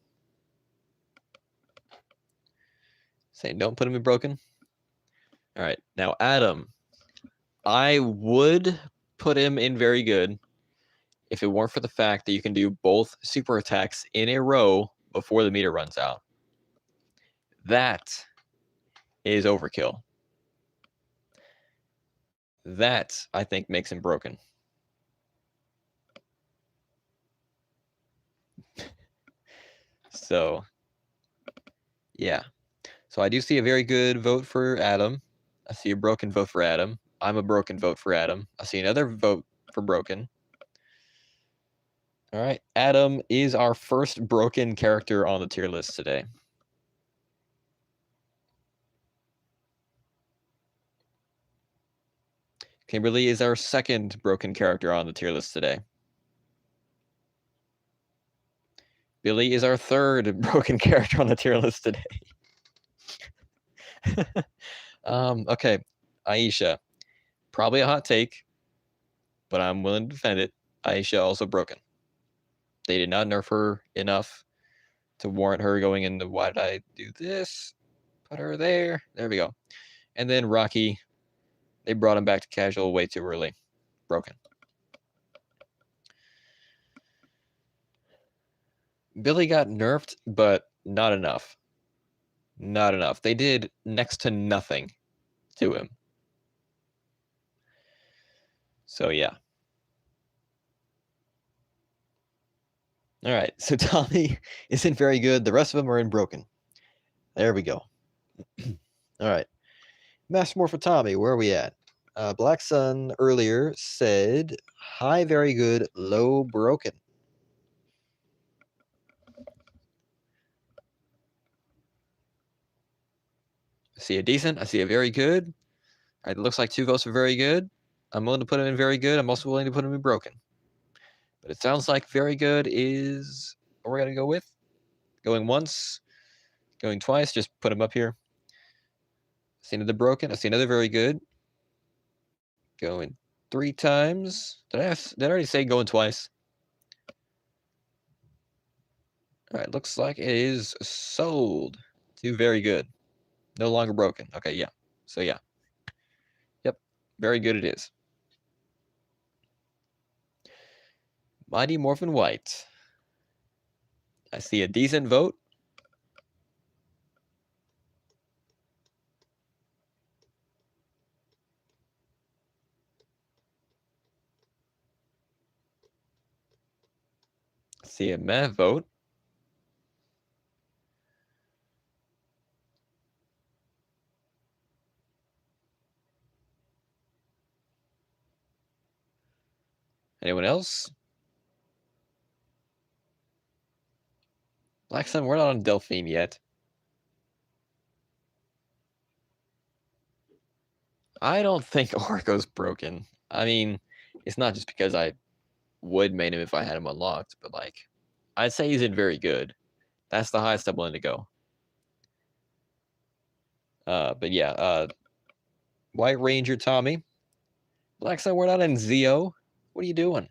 Saying don't put him in broken. All right. Now Adam, I would put him in very good if it weren't for the fact that you can do both super attacks in a row before the meter runs out. That is overkill. That, I think, makes him broken. So, yeah. So I do see a very good vote for Adam. I see a broken vote for Adam. I'm a broken vote for Adam. I see another vote for broken. All right. Adam is our first broken character on the tier list today. Kimberly is our second broken character on the tier list today. Billy is our third broken character on the tier list today. Okay. Aisha. Probably a hot take, but I'm willing to defend it. Aisha also broken. They did not nerf her enough to warrant her going into why did I do this? Put her there. There we go. And then Rocky, they brought him back to casual way too early. Broken. Billy got nerfed, but not enough. Not enough. They did next to nothing to him. So yeah. All right. So Tommy isn't very good. The rest of them are in broken. There we go. All right. Master More for Tommy. Where are we at? Black Sun earlier said high, very good, low, broken. I see a decent. I see a very good. All right, it looks like 2 votes are very good. I'm willing to put him in very good. I'm also willing to put him in broken. But it sounds like very good is what we're going to go with. Going once, going twice, just put him up here. I see another broken. I see another very good. Going 3 times. Did I already say going twice? All right, looks like it is sold to very good. No longer broken. Okay, yeah. So yeah. Yep, very good it is. Mighty Morphin White. I see a decent vote. See a meh vote. Anyone else? Black Sun, we're not on Delphine yet. I don't think Orko's broken. I mean, it's not just because I would main him if I had him unlocked, but like, I'd say he's in very good. That's the highest I'm willing to go. But yeah, White Ranger Tommy. Black Sun, we're not in Zeo. What are you doing?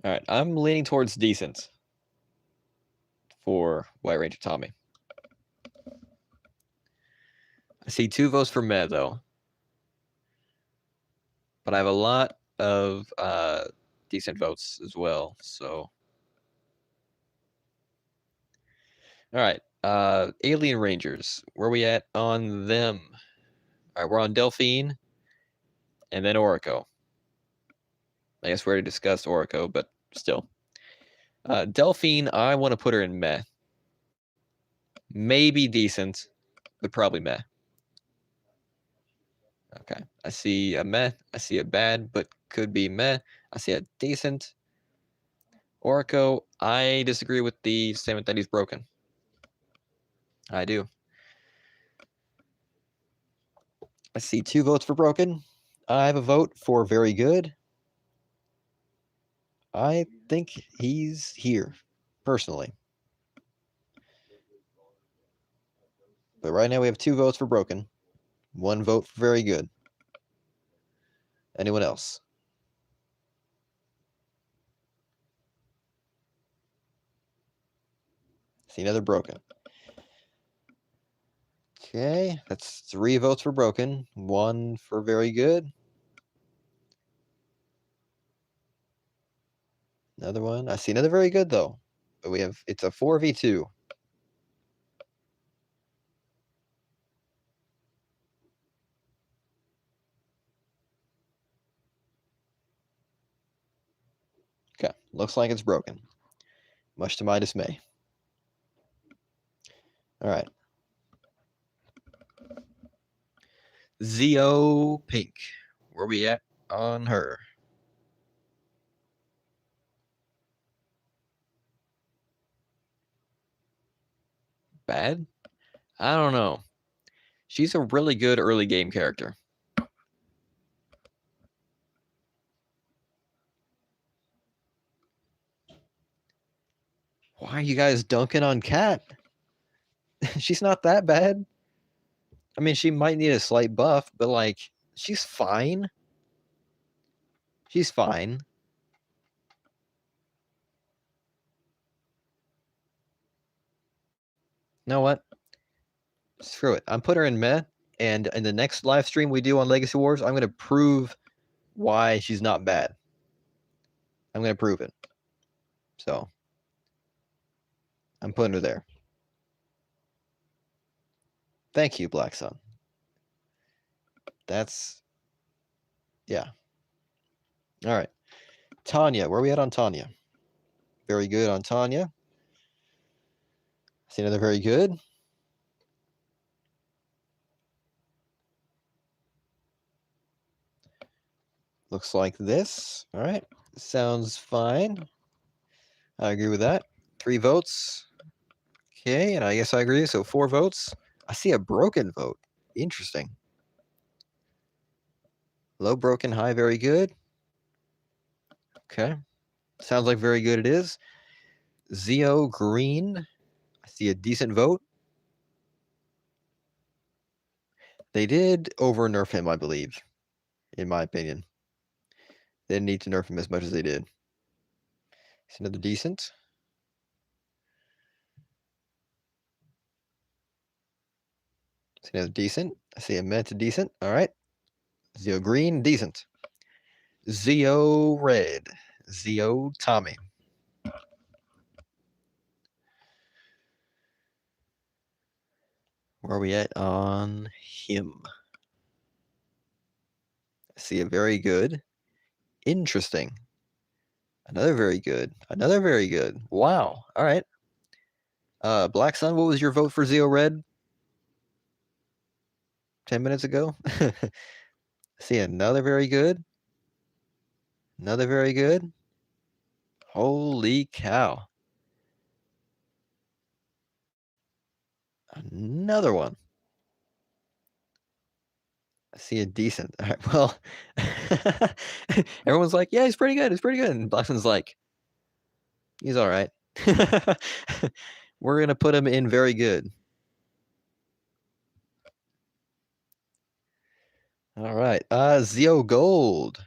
All right, I'm leaning towards decent for White Ranger Tommy. I see 2 votes for meh though, but I have a lot of decent votes as well. So, all right, Alien Rangers. Where are we at on them? All right, we're on Delphine, and then Orico. I guess we already discussed Orico, but still. Delphine, I want to put her in meh. Maybe decent, but probably meh. Okay, I see a meh. I see a bad, but could be meh. I see a decent. Orico, I disagree with the statement that he's broken. I do. I see 2 votes for broken. I have a vote for very good. I think he's here, personally. But right now we have 2 votes for broken, 1 vote for very good. Anyone else? See another broken. Okay, that's 3 votes for broken, 1 for very good. Another one. I see another very good though. But it's a 4v2. Okay, looks like it's broken. Much to my dismay. All right. Zeo Pink. Where we at on her? Bad? I don't know. She's a really good early game character. Why are you guys dunking on Cat? She's not that bad. I mean, she might need a slight buff, but like, she's fine. She's fine. You know what? Screw it. I'm putting her in meh, and in the next live stream we do on Legacy Wars, I'm going to prove why she's not bad. I'm going to prove it. So, I'm putting her there. Thank you, Black Sun. That's, yeah. All right. Tanya, where are we at on Tanya? Very good on Tanya. See another very good. Looks like this. All right. Sounds fine. I agree with that. 3 votes. Okay, and I guess I agree. So 4 votes. I see a broken vote. Interesting. Low broken, high very good. Okay. Sounds like very good it is. Zeo Green. I see a decent vote. They did over nerf him, I believe, in my opinion. They didn't need to nerf him as much as they did. It's another decent. It's another decent. I see a meh to decent. All right. Zeo Green, decent. Zeo Red. Zeo Tommy. Where are we at on him? see a very good. Interesting. Another very good. Another very good. Wow. All right. Black Sun, what was your vote for Zeo Red 10 minutes ago? See another very good. Another very good. Holy cow. Another one. I see a decent. All right, well, everyone's like, yeah, he's pretty good. He's pretty good. And Black Sun's like, he's all right. We're going to put him in very good. All right. Zeo Gold.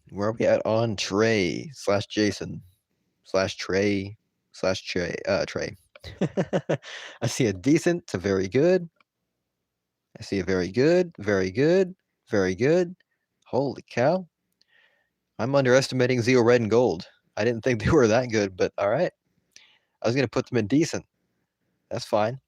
Where are we at on Trey / Jason / Trey / Trey? I see a decent to very good. I see a very good, very good, very good. Holy cow. I'm underestimating Zeo Red and Gold. I didn't think they were that good, but all right. I was going to put them in decent. That's fine.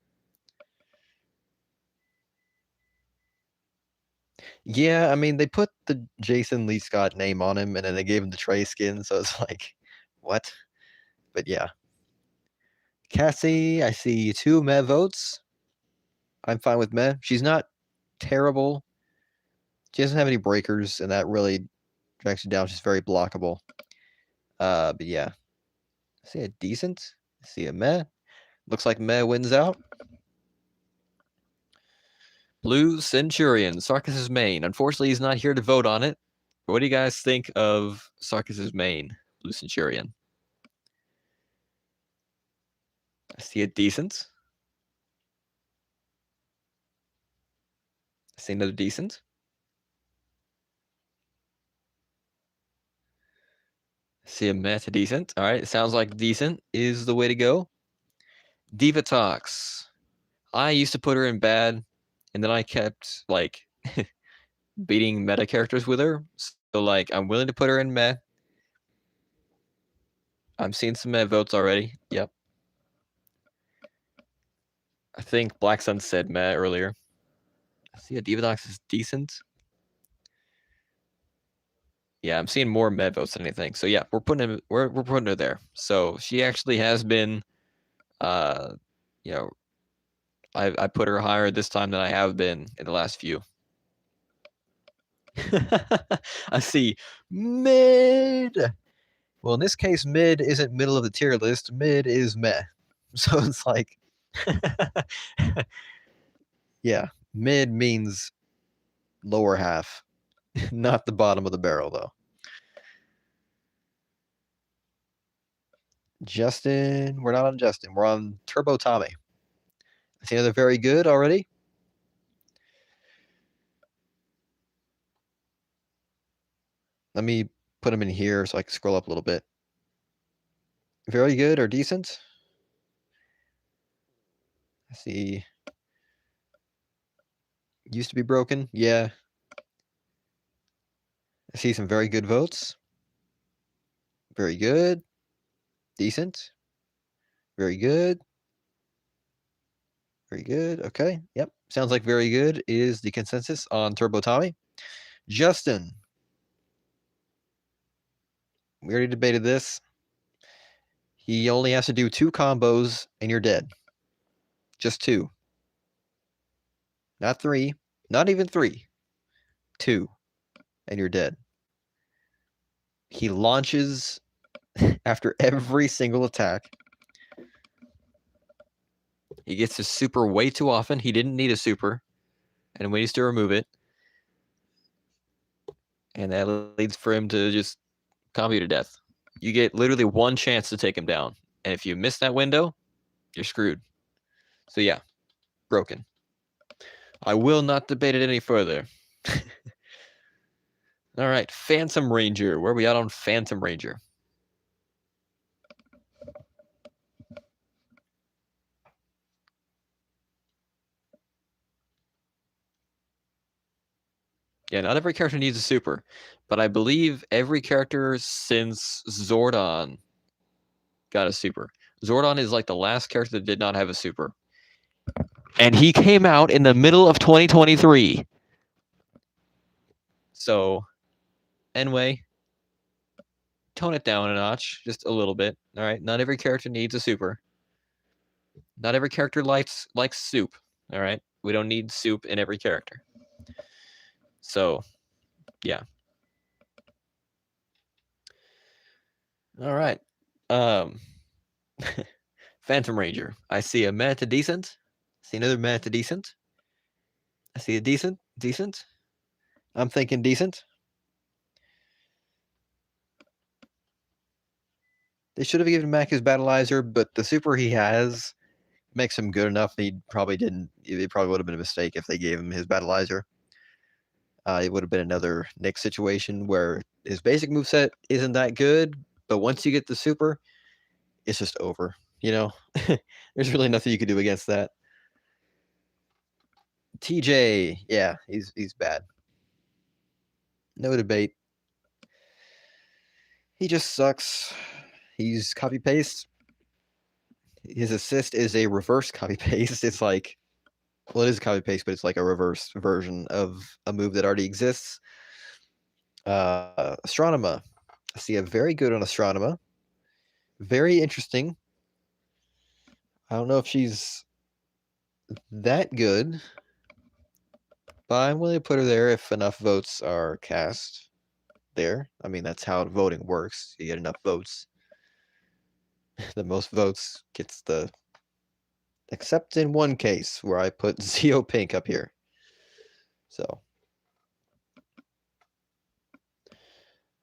Yeah, I mean, they put the Jason Lee Scott name on him, and then they gave him the Trey skin, so it's like, what? But yeah. Cassie, I see 2 Meh votes. I'm fine with Meh. She's not terrible. She doesn't have any breakers, and that really drags her down. She's very blockable. But yeah. I see a decent. I see a Meh. Looks like Meh wins out. Blue Centurion, Sarkis's main. Unfortunately, he's not here to vote on it. What do you guys think of Sarkis's main, Blue Centurion? I see a decent. I see another decent. I see a meta decent. All right, it sounds like decent is the way to go. Diva Talks. I used to put her in bad, and then I kept like beating meta characters with her. So like, I'm willing to put her in meh. I'm seeing some meh votes already. Yep. I think Black Sun said meh earlier. I see a Diva Talks is decent. Yeah, I'm seeing more meh votes than anything. So yeah, we're putting her there. So she actually has been, you know, I put her higher this time than I have been in the last few. I see mid. Well, in this case, mid isn't middle of the tier list. Mid is meh. So it's like, yeah, mid means lower half, not the bottom of the barrel, though. Justin, we're not on Justin. We're on Turbo Tommy. I see another very good already. Let me put them in here so I can scroll up a little bit. Very good or decent. I see. Used to be broken. Yeah. I see some very good votes. Very good. Decent. Very good. Very good. Okay. Yep. Sounds like very good is the consensus on Turbo Tommy. Justin. We already debated this. He only has to do 2 combos and you're dead. Just 2. Not 3. Not even 3. 2. And you're dead. He launches after every single attack. He gets his super way too often. He didn't need a super. And ways to remove it. And that leads for him to just combo you to death. You get literally 1 chance to take him down. And if you miss that window, you're screwed. So yeah, broken. I will not debate it any further. All right, Phantom Ranger. Where are we at on Phantom Ranger? Yeah, not every character needs a super, but I believe every character since Zordon got a super. Zordon is like the last character that did not have a super. And he came out in the middle of 2023. So, anyway, tone it down a notch, just a little bit. All right, not every character needs a super. Not every character likes soup. All right, we don't need soup in every character. So, yeah. All right. Phantom Ranger. I see a meh to decent. I see another meh to decent. I see a decent. I'm thinking decent. They should have given Mac his battleizer, but the super he has makes him good enough. He probably didn't. It probably would have been a mistake if they gave him his battleizer. It would have been another Nick situation where his basic moveset isn't that good, but once you get the super, it's just over. You know, there's really nothing you could do against that. TJ, yeah, he's bad. No debate. He just sucks. He's copy paste. His assist is a reverse copy paste. It's like, well, it is a copy paste, but it's like a reverse version of a move that already exists. Astronema. I see a very good on Astronema. Very interesting. I don't know if she's that good, but I'm willing to put her there if enough votes are cast there. I mean, that's how voting works. You get enough votes. The most votes gets the... Except in one case where I put Zeo Pink up here. So. I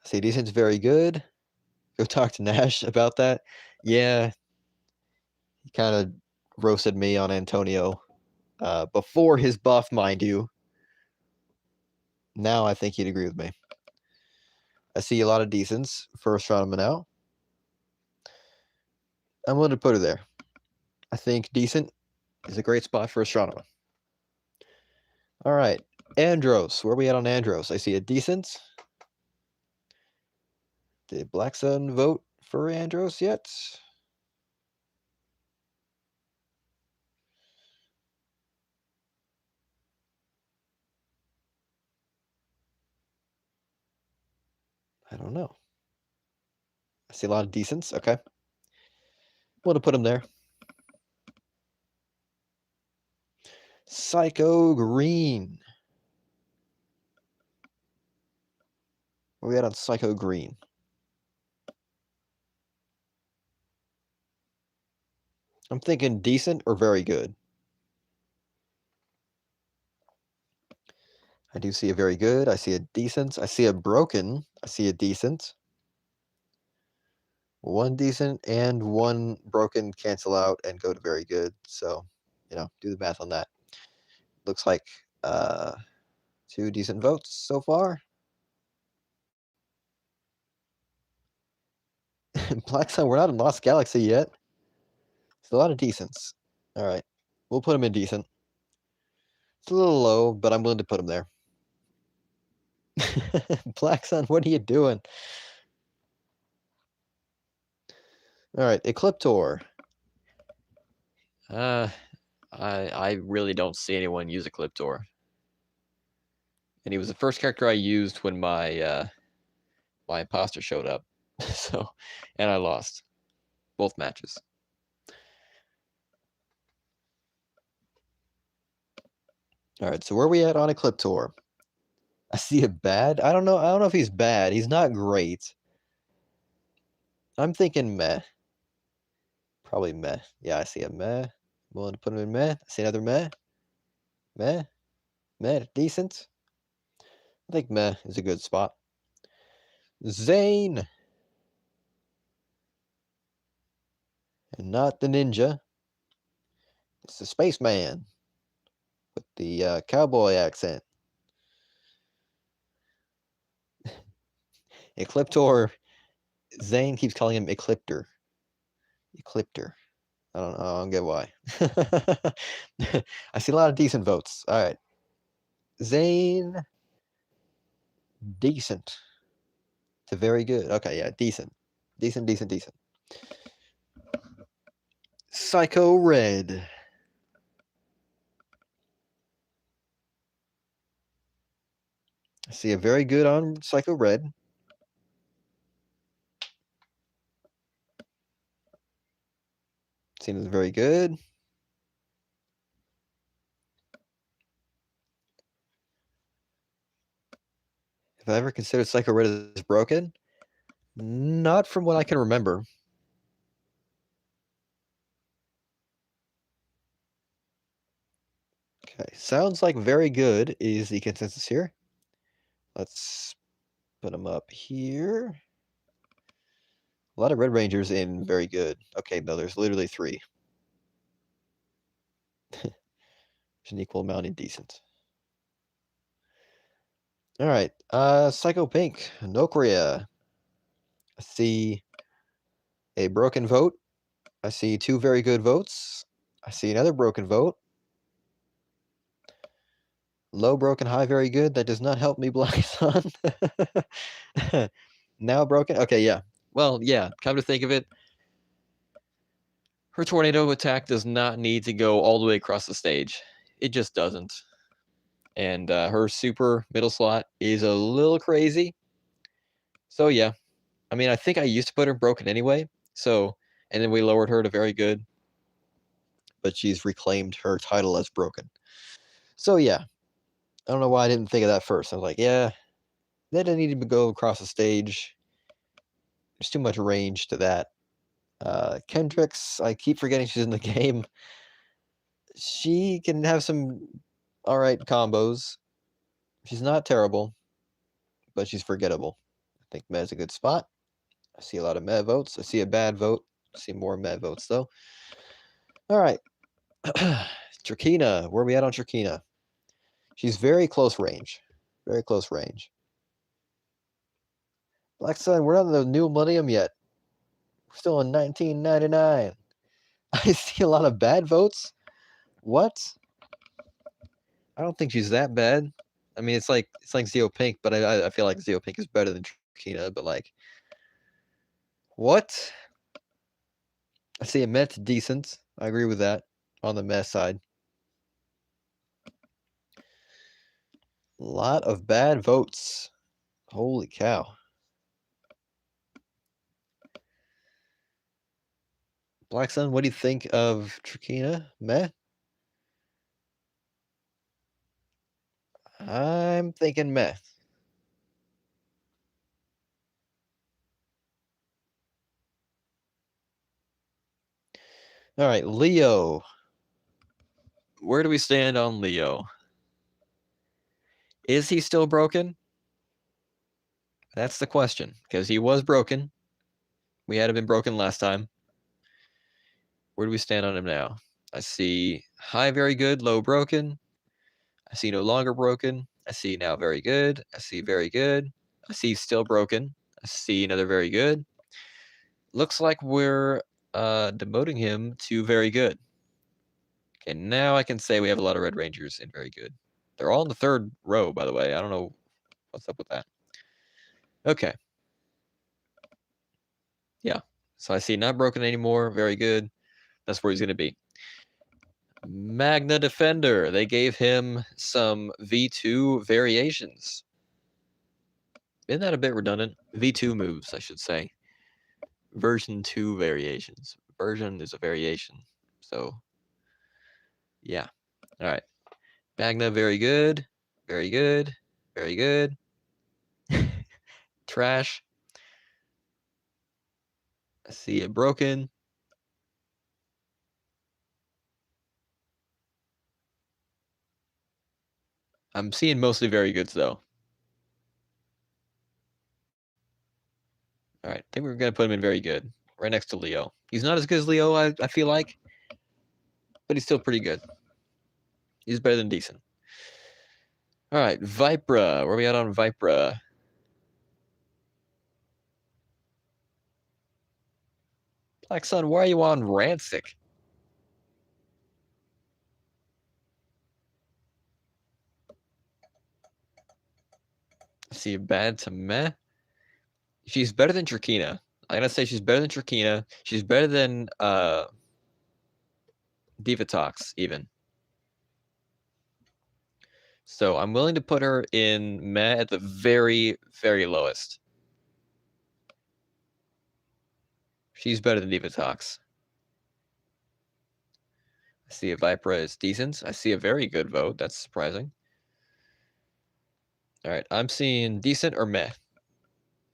see Decent's very good. Go talk to Nash about that. Yeah. He kind of roasted me on Antonio before his buff, mind you. Now I think he'd agree with me. I see a lot of decents for Astronema now. I'm willing to put her there. I think decent is a great spot for Astronema. All right. Andros. Where are we at on Andros? I see a decent. Did Black Sun vote for Andros yet? I don't know. I see a lot of decents. Okay. Want to put him there. Psycho Green. Where are we at on Psycho Green? I'm thinking decent or very good. I do see a very good. I see a decent. I see a broken. I see a decent. One decent and one broken cancel out and go to very good. So, do the math on that. Looks like 2 decent votes so far. Black Sun, we're not in Lost Galaxy yet. It's a lot of decents. All right. We'll put him in decent. It's a little low, but I'm willing to put him there. Black Sun, what are you doing? All right, Ecliptor. I really don't see anyone use Ecliptor. And he was the first character I used when my my imposter showed up. So, and I lost both matches. All right, so where are we at on Ecliptor? I see a bad. I don't know if he's bad. He's not great. I'm thinking meh. Probably meh. Yeah, I see a meh. Willing to put him in meh. I see another meh. Meh. Meh. Decent. I think meh is a good spot. Zane. And not the ninja. It's the spaceman with the cowboy accent. Ecliptor. Zane keeps calling him Ecliptor. Ecliptor. I don't get why. I see a lot of decent votes. All right. Zane. Decent to very good. Okay, yeah, decent. Decent. Psycho Red. I see a very good on Psycho Red. Seems very good. Have I ever considered Psycho Red as broken? Not from what I can remember. Okay, sounds like very good is the consensus here. Let's put them up here. A lot of Red Rangers in very good. Okay, no, there's literally 3. There's an equal amount in decent. All right, Psycho Pink, Nokria. I see a broken vote. I see 2 very good votes. I see another broken vote. Low, broken, high, very good. That does not help me, Black Sun. Now broken. Okay, yeah. Well, yeah, come to think of it, her tornado attack does not need to go all the way across the stage. It just doesn't. And her super middle slot is a little crazy. So, yeah. I mean, I think I used to put her broken anyway. So, and then we lowered her to very good. But she's reclaimed her title as broken. So, yeah. I don't know why I didn't think of that first. I was like, yeah, that didn't need to go across the stage. There's too much range to that. Kendricks, I keep forgetting she's in the game. She can have some all right combos. She's not terrible, but she's forgettable. I think Med's a good spot. I see a lot of Med votes. I see a bad vote. I see more Med votes, though. All right. Trakina. Where are we at on Trakina? She's very close range. Very close range. Black Sun, we're not in the new millennium yet. We're still in 1999. I see a lot of bad votes. What? I don't think she's that bad. I mean, it's like Zeo Pink, but I feel like Zeo Pink is better than Trakina. But like, what? I see a Met decent. I agree with that on the mess side. A lot of bad votes. Holy cow. Black Sun, what do you think of Trakina? Meh? I'm thinking meh. All right, Leo. Where do we stand on Leo? Is he still broken? That's the question, because he was broken. We had him been broken last time. Where do we stand on him now? I see high, very good, low, broken. I see no longer broken. I see now very good. I see very good. I see still broken. I see another very good. Looks like we're demoting him to very good. Okay, now I can say we have a lot of Red Rangers in very good. They're all in the 3rd row, by the way. I don't know what's up with that. Okay. Yeah. So I see not broken anymore. Very good. That's where he's going to be. Magna Defender. They gave him some V2 variations. Isn't that a bit redundant? V2 moves, I should say. Version 2 variations. Version is a variation. So, yeah. All right. Magna, very good. Very good. Very good. Trash. I see it broken. I'm seeing mostly very goods, though. All right. I think we're going to put him in very good. Right next to Leo. He's not as good as Leo, I feel like. But he's still pretty good. He's better than decent. All right. Vipra. Where are we at on Vipra? Black Sun, why are you on Rancic? See, bad to meh. She's better than Trakina. I'm gonna say she's better than Trakina. She's better than Divatox, even. So I'm willing to put her in meh at the very, very lowest. She's better than Divatox. I see a Vipera is decent. I see a very good vote. That's surprising. All right, I'm seeing decent or meh.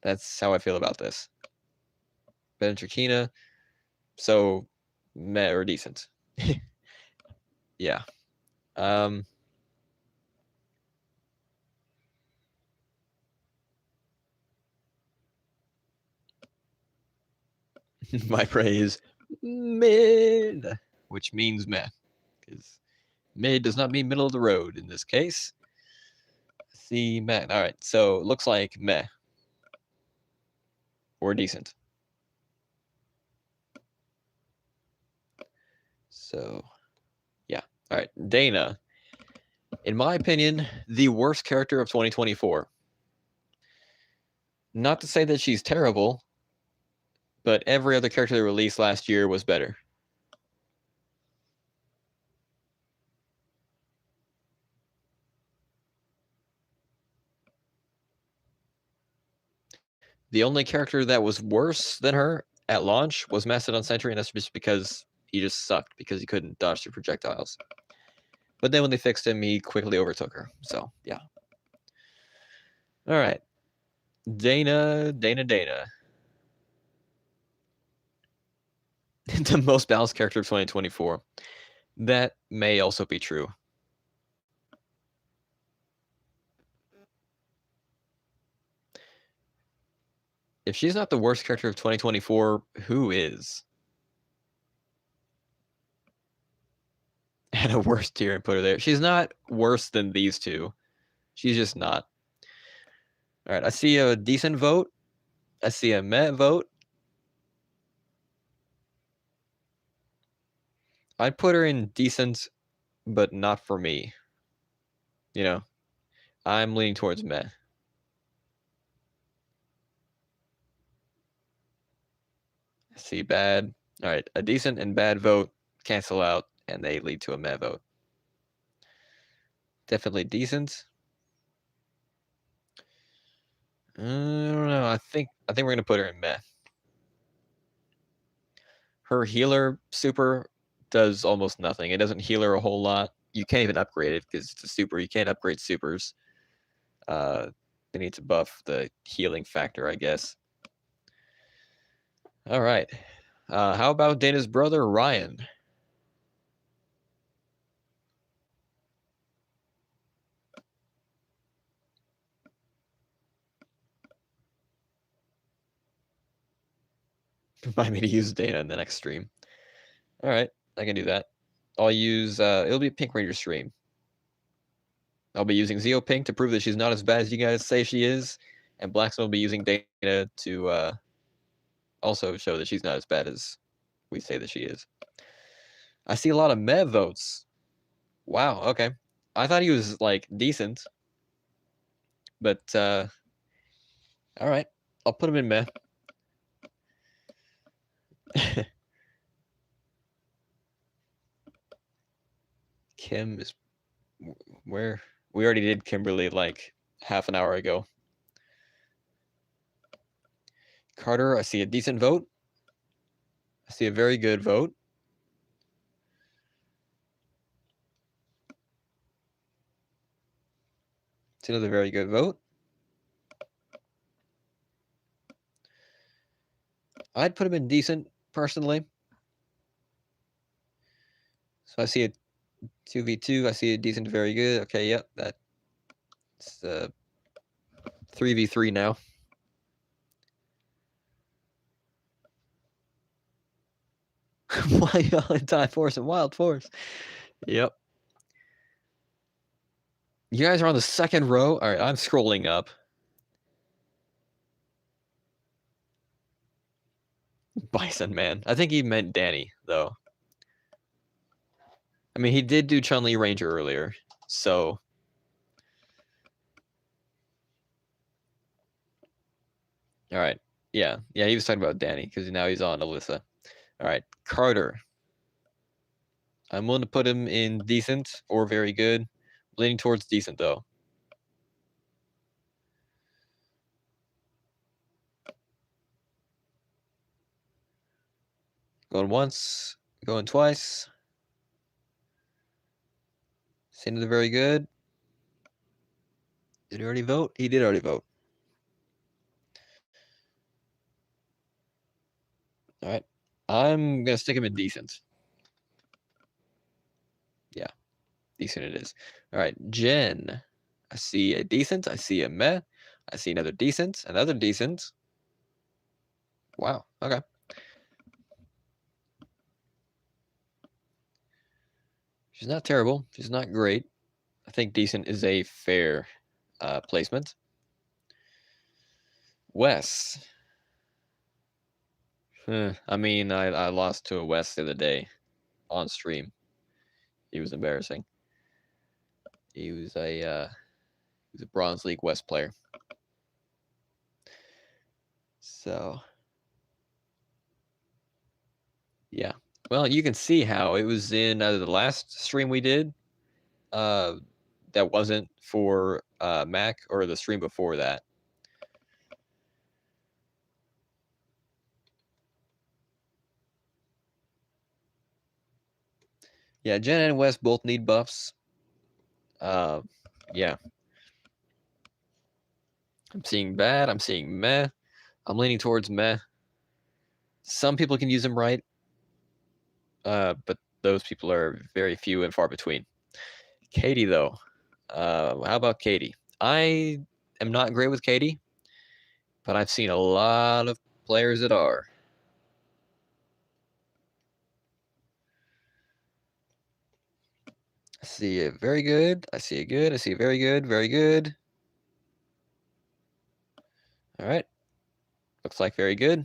That's how I feel about this. Ben Trakina, so meh or decent. Yeah. My praise mid, which means meh, because mid does not mean middle of the road in this case. See meh. All right, so it looks like meh or decent. So, yeah. All right, Dana. In my opinion, the worst character of 2024. Not to say that she's terrible, but every other character they released last year was better. The only character that was worse than her at launch was Mastodon Sentry, and that's just because he just sucked because he couldn't dodge through projectiles. But then when they fixed him, he quickly overtook her. So, yeah. All right. Dana. The most balanced character of 2024. That may also be true. If she's not the worst character of 2024, who is? At a worse tier and put her there. She's not worse than these two. She's just not. All right. I see a decent vote. I see a meh vote. I'd put her in decent, but not for me. You know, I'm leaning towards meh. I see bad. All right. A decent and bad vote cancel out, and they lead to a meh vote. Definitely decent. I don't know. I think we're gonna put her in meh. Her healer super does almost nothing. It doesn't heal her a whole lot. You can't even upgrade it because it's a super. You can't upgrade supers. They need to buff the healing factor, I guess. All right. How about Dana's brother, Ryan? Remind me to use Dana in the next stream. All right, I can do that. I'll use, it'll be a Pink Ranger stream. I'll be using Zeo Pink to prove that she's not as bad as you guys say she is, and Blackstone will be using Dana to also show that she's not as bad as we say that she is. I see a lot of meh votes. Wow, okay. I thought he was, like, decent. But, all right. I'll put him in meh. Kim is... Where? We already did Kimberly, like, half an hour ago. Carter, I see a decent vote. I see a very good vote. It's another very good vote. I'd put him in decent, personally. So I see a 2v2. I see a decent to very good. Okay, yep. That's 3v3 now. Valentine Force and Wild Force. Yep. You guys are on the second row. All right, I'm scrolling up. Bison Man. I think he meant Danny, though. I mean, he did do Chun-Li Ranger earlier, so... All right. Yeah, he was talking about Danny, because now he's on Alyssa. All right, Carter. I'm willing to put him in decent or very good. Leaning towards decent, though. Going once, going twice. Seemed very good. Did he already vote? He did already vote. All right. I'm going to stick him in decent. Yeah, decent it is. All right, Jen. I see a decent. I see a meh. I see another decent. Another decent. Wow. Okay. She's not terrible. She's not great. I think decent is a fair placement. Wes. I mean, I lost to a Wes the other day on stream. He was embarrassing. He was a Bronze League West player. So yeah. Well, you can see how it was in the last stream we did. That wasn't for Mac, or the stream before that. Yeah, Jen and Wes both need buffs. Yeah. I'm seeing bad. I'm seeing meh. I'm leaning towards meh. Some people can use them right, but those people are very few and far between. Katie, though. How about Katie? I am not great with Katie, but I've seen a lot of players that are. I see it very good. I see it good. I see it very good. Very good. All right. Looks like very good.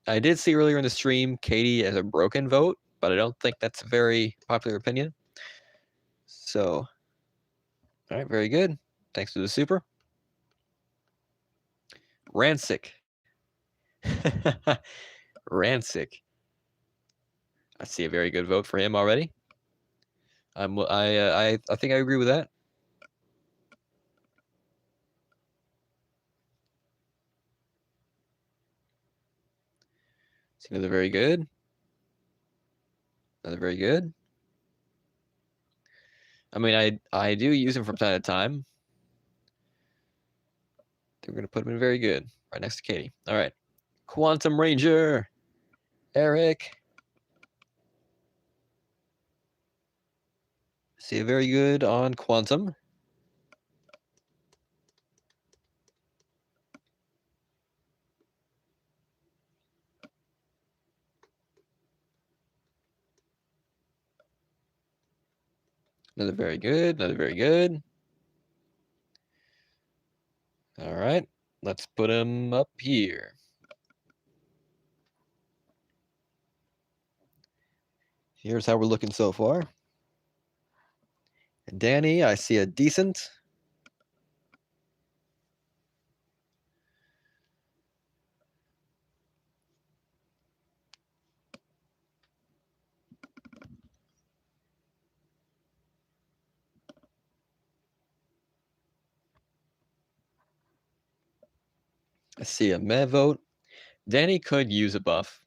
I did see earlier in the stream Katie as a broken vote, but I don't think that's a very popular opinion. So, all right, very good. Thanks to the super. Rancic. Rancic. I see a very good vote for him already. I think I agree with that. See another very good. Another very good. I mean, I do use him from time to time. We're gonna put him in very good, right next to Katie. All right, Quantum Ranger, Eric. See a very good on Quantum. Another very good. Another very good. All right, let's put him up here. Here's how we're looking so far. Danny, I see a decent. I see a meh vote. Danny could use a buff.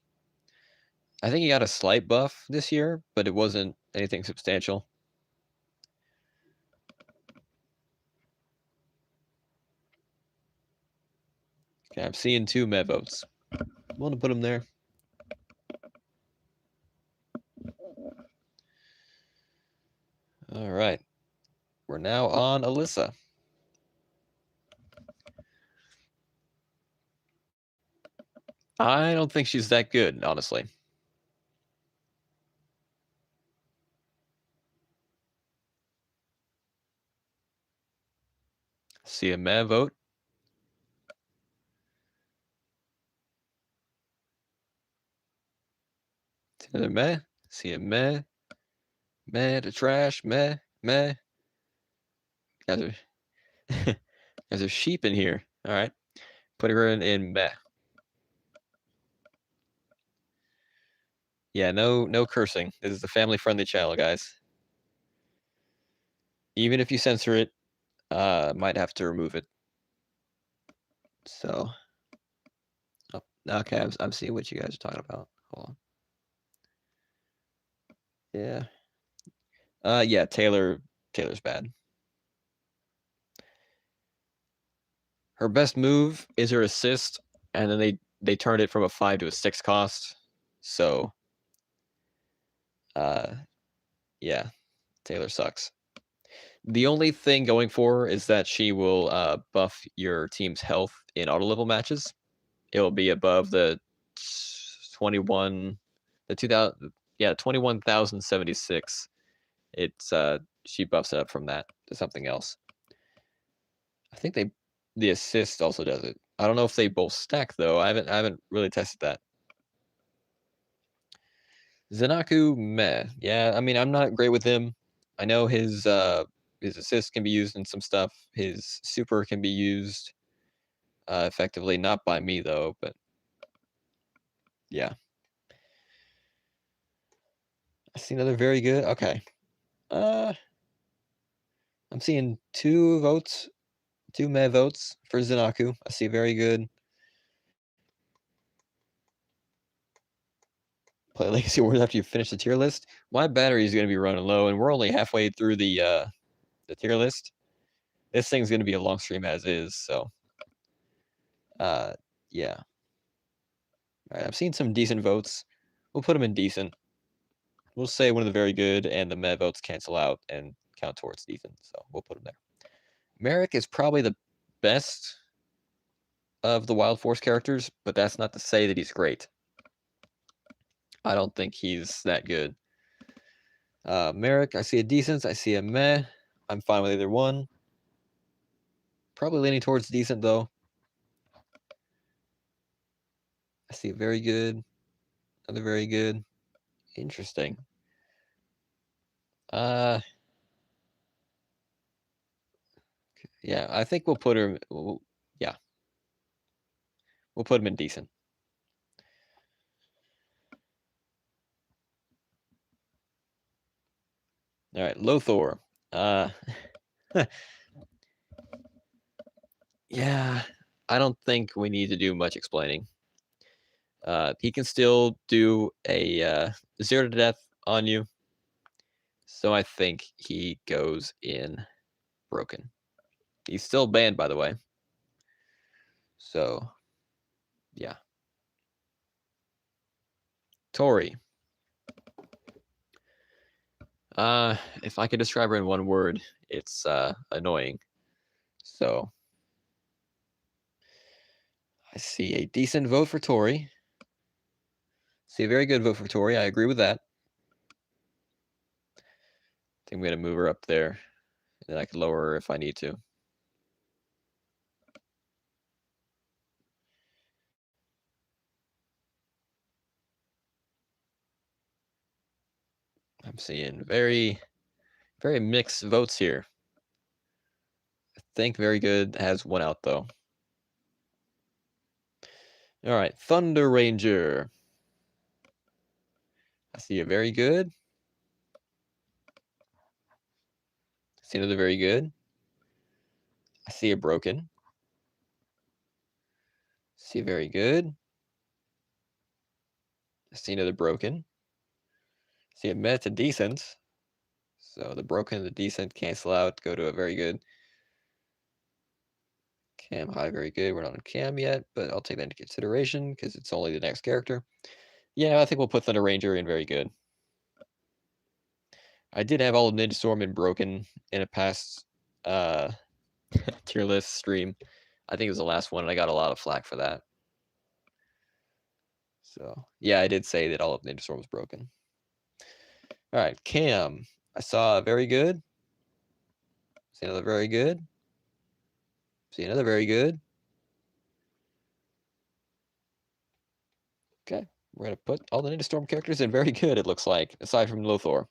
I think he got a slight buff this year, but it wasn't anything substantial. Okay, I'm seeing 2 meh votes. I'm going to put him there. All right. We're now on Alyssa. I don't think she's that good, honestly. See a meh vote. See another meh. See a meh. Meh to trash. Meh. Meh. Guys are, guys are sheep in here. All right. Putting her in meh. Yeah, no cursing. This is a family-friendly channel, guys. Even if you censor it, might have to remove it. So, oh, okay, I'm seeing what you guys are talking about. Hold on. Yeah. Yeah, Taylor's bad. Her best move is her assist, and then they turned it from a 5 to a 6 cost. So, yeah, Taylor sucks. The only thing going for her is that she will buff your team's health in auto level matches. It will be above the 21, the 2000, yeah, 21,076. It's she buffs it up from that to something else. I think the assist also does it. I don't know if they both stack though. I haven't really tested that. Zanaku, meh. Yeah, I mean, I'm not great with him. I know his assist can be used in some stuff. His super can be used effectively, not by me though, but yeah. I see another very good. Okay. I'm seeing 2 meh votes for Zanaku. I see very good. Play Legacy Wars after you finish the tier list. My battery is going to be running low, and we're only halfway through the tier list. This thing's going to be a long stream as is, so yeah. All right, I've seen some decent votes. We'll put them in decent. We'll say one of the very good, and the meh votes cancel out and count towards decent, so we'll put him there. Merrick is probably the best of the Wild Force characters, but that's not to say that he's great. I don't think he's that good. Merrick, I see a decent, I see a meh. I'm fine with either one. Probably leaning towards decent, though. I see a very good, another very good. Interesting. Yeah, I think we'll put him, yeah. We'll put him in decent. All right, Lothor. Yeah, I don't think we need to do much explaining. He can still do a 0 to death on you. So I think he goes in broken. He's still banned, by the way. So, yeah. Tori. If I could describe her in one word, it's annoying. So, I see a decent vote for Tori. See a very good vote for Tori. I agree with that. I think I'm going to move her up there. And I can lower her if I need to. I'm seeing very mixed votes here. I think very good has one out, though. All right, Thunder Ranger. I see a very good. I see another very good. I see a broken. See a very good. I see another broken. See a meh to decent. So the broken and the decent cancel out, go to a very good. Cam high, very good. We're not on Cam yet, but I'll take that into consideration because it's only the next character. Yeah, I think we'll put Thunder Ranger in very good. I did have all of Ninja Storm in broken in a past tier list stream. I think it was the last one, and I got a lot of flack for that. So yeah, I did say that all of Ninja Storm was broken. All right, Cam. I saw a very good. See another very good. See another very good. Okay, we're gonna put all the Ninja Storm characters in very good. It looks like, aside from Lothor.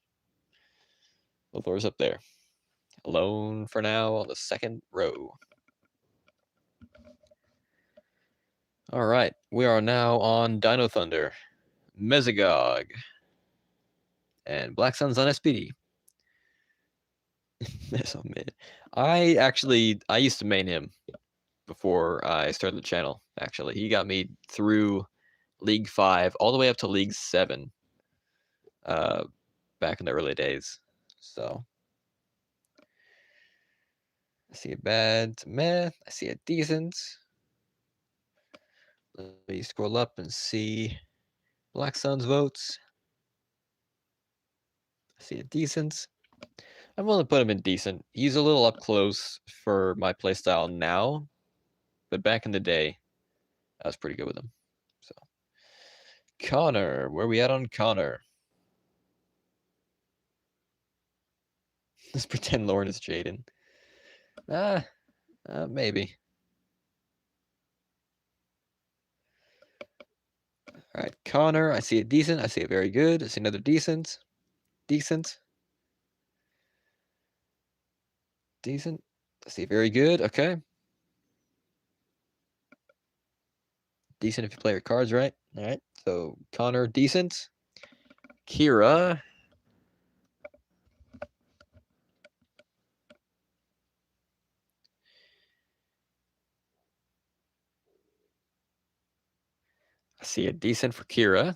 Lothor's up there, alone for now on the second row. All right, we are now on Dino Thunder, Mesogog. And Black Sun's on SPD. That's so mid. I used to main him before I started the channel, actually. He got me through League 5 all the way up to League 7 back in the early days. So I see a bad to meh. I see a decent. Let me scroll up and see Black Sun's votes. I see a decent. I'm willing to put him in decent. He's a little up close for my playstyle now, but back in the day, I was pretty good with him. So, Connor, where we at on Connor? Let's pretend Lauren is Jaden. Maybe. All right, Connor, I see a decent. I see a very good. I see another decent. Decent. Decent. I see very good. Okay. Decent if you play your cards right. All right. So Connor, decent. Kira. I see a decent for Kira.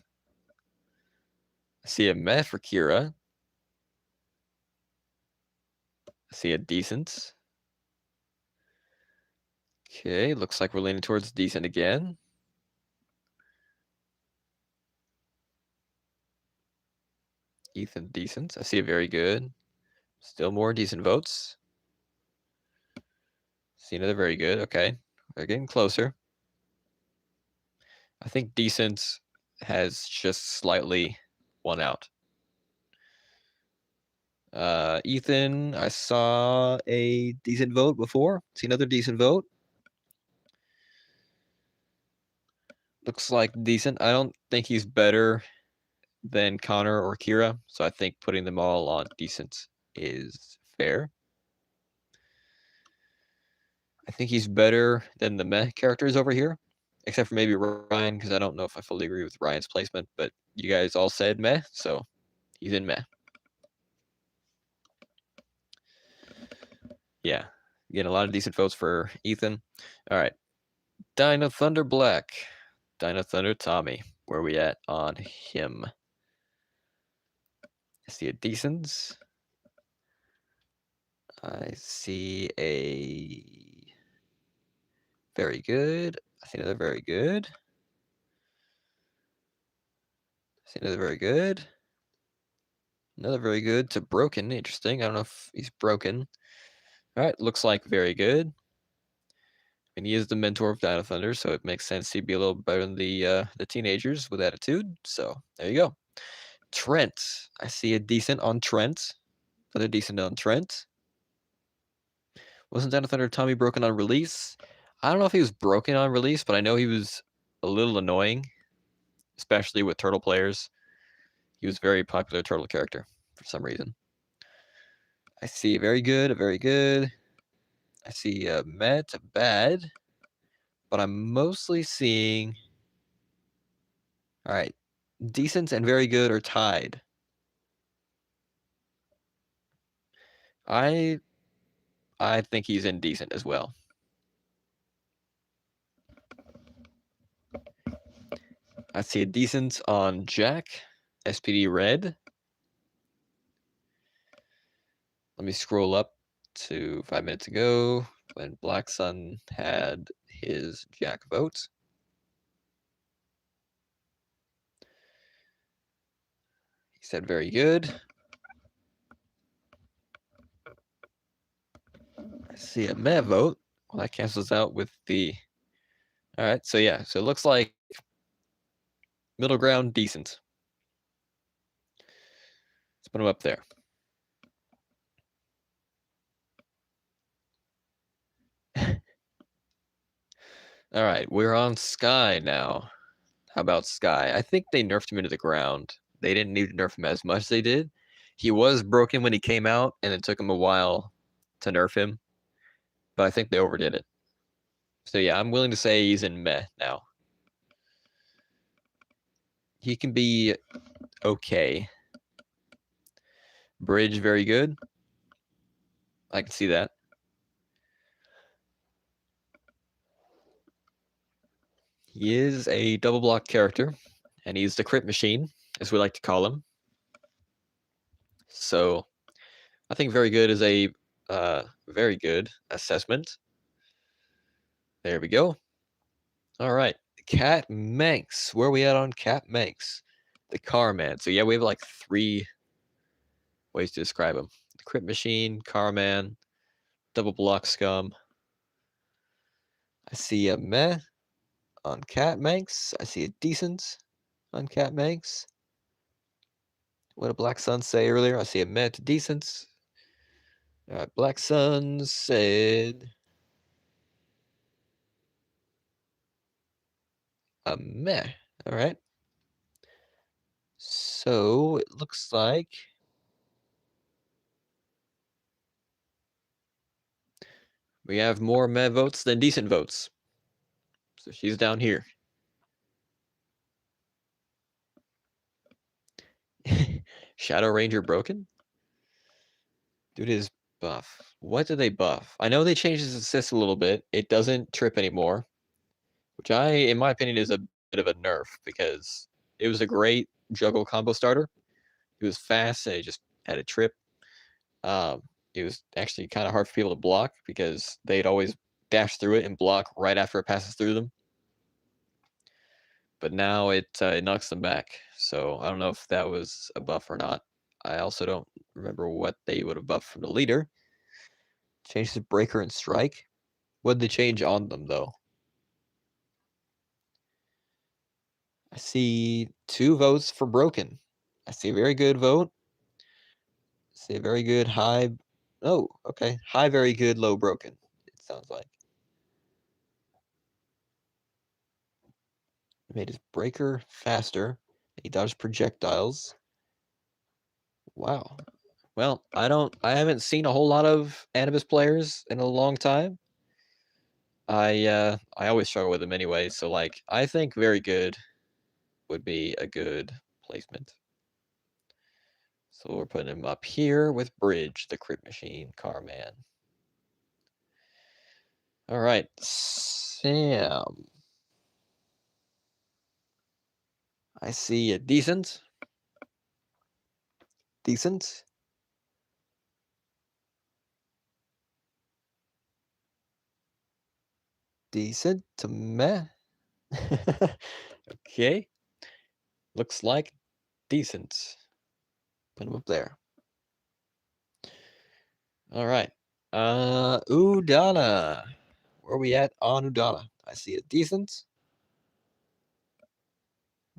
I see a meh for Kira. I see a decent. Okay, looks like we're leaning towards decent again. Ethan, decent. I see a very good. Still more decent votes. See another very good. Okay, they're getting closer. I think decent has just slightly won out. Ethan, I saw a decent vote before. See another decent vote. Looks like decent. I don't think he's better than Connor or Kira, so I think putting them all on decent is fair. I think he's better than the meh characters over here, except for maybe Ryan, because I don't know if I fully agree with Ryan's placement, but you guys all said meh, so he's in meh. Yeah, getting a lot of decent votes for Ethan. All right, Dino Thunder Black, Dino Thunder Tommy, where are we at on him? I see a decent. I see a very good. I see another very good. I see another very good. Another very good to broken. Interesting. I don't know if he's broken. All right, looks like very good. And he is the mentor of Dino Thunder, so it makes sense he'd be a little better than the teenagers with attitude. So there you go. Trent. I see a decent on Trent. Another decent on Trent. Wasn't Dino Thunder Tommy broken on release? I don't know if he was broken on release, but I know he was a little annoying, especially with turtle players. He was a very popular turtle character for some reason. I see a very good, a very good. I see a met, a bad, but I'm mostly seeing, all right, decent and very good are tied. I think he's indecent as well. I see a decent on Jack, SPD red. Let me scroll up to 5 minutes ago when Black Sun had his Jack vote. He said very good. I see a meh vote. Well, that cancels out with the. All right, so yeah, so it looks like middle ground, decent. Let's put him up there. All right, we're on Sky now. How about Sky? I think they nerfed him into the ground. They didn't need to nerf him as much as they did. He was broken when he came out, and it took him a while to nerf him. But I think they overdid it. So yeah, I'm willing to say he's in meh now. He can be okay. Bridge, very good. I can see that. He is a double block character, and he's the crit machine, as we like to call him. So I think very good is a very good assessment. There we go. All right. Cat Manx. Where are we at on Cat Manx? The car man. So yeah, we have like 3 ways to describe him. The crit machine, car man, double block scum. I see a meh on Cat Manx. I see a decent on Cat Manx. What did Black Sun say earlier? I see a meh to decent. All right, Black Sun said a meh. All right. So it looks like we have more meh votes than decent votes. So she's down here. Shadow Ranger broken? Dude is buff. What did they buff? I know they changed his assist a little bit. It doesn't trip anymore, which in my opinion, is a bit of a nerf because it was a great juggle combo starter. It was fast and it just had a trip. It was actually kind of hard for people to block because they'd always dash through it and block right after it passes through them. But now it knocks them back. So I don't know if that was a buff or not. I also don't remember what they would have buffed from the leader. Change to breaker and strike. What did they change on them though? I see 2 votes for broken. I see a very good vote. I see a very good high. Oh, okay. High, very good, low broken. It sounds like. Made his breaker faster. He dodged projectiles. Wow. Well, I haven't seen a whole lot of Animus players in a long time. I always struggle with them anyway, so like I think very good would be a good placement. So we're putting him up here with Bridge, the crit machine, car man. All right, Sam. I see a decent. Decent. Decent to meh. Okay. Looks like decent. Put him up there. All right. Udana. Where are we at on Udana? I see a decent.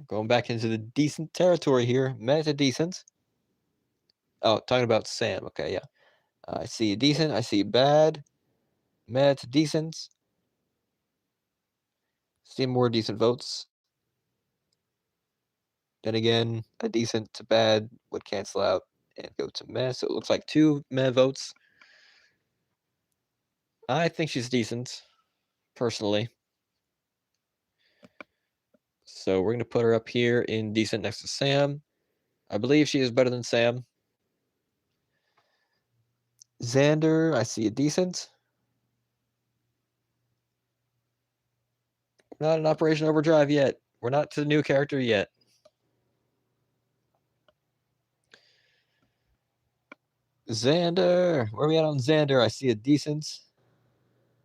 Going back into the decent territory here. Meh to decent. Oh, talking about Sam. Okay, yeah. I see a decent. I see bad. Meh to decent. See more decent votes. Then again, a decent to bad would cancel out and go to meh. So it looks like 2 meh votes. I think she's decent, personally. So we're going to put her up here in decent next to Sam. I believe she is better than Sam. Xander, I see a decent. We're not in Operation Overdrive yet. We're not to the new character yet. Xander, where are we at on Xander? I see a decent.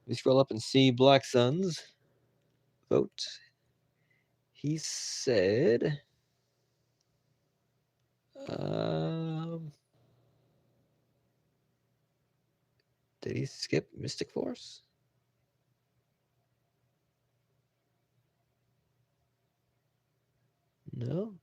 We scroll up and see Black Sun's vote. He said, did he skip Mystic Force? No.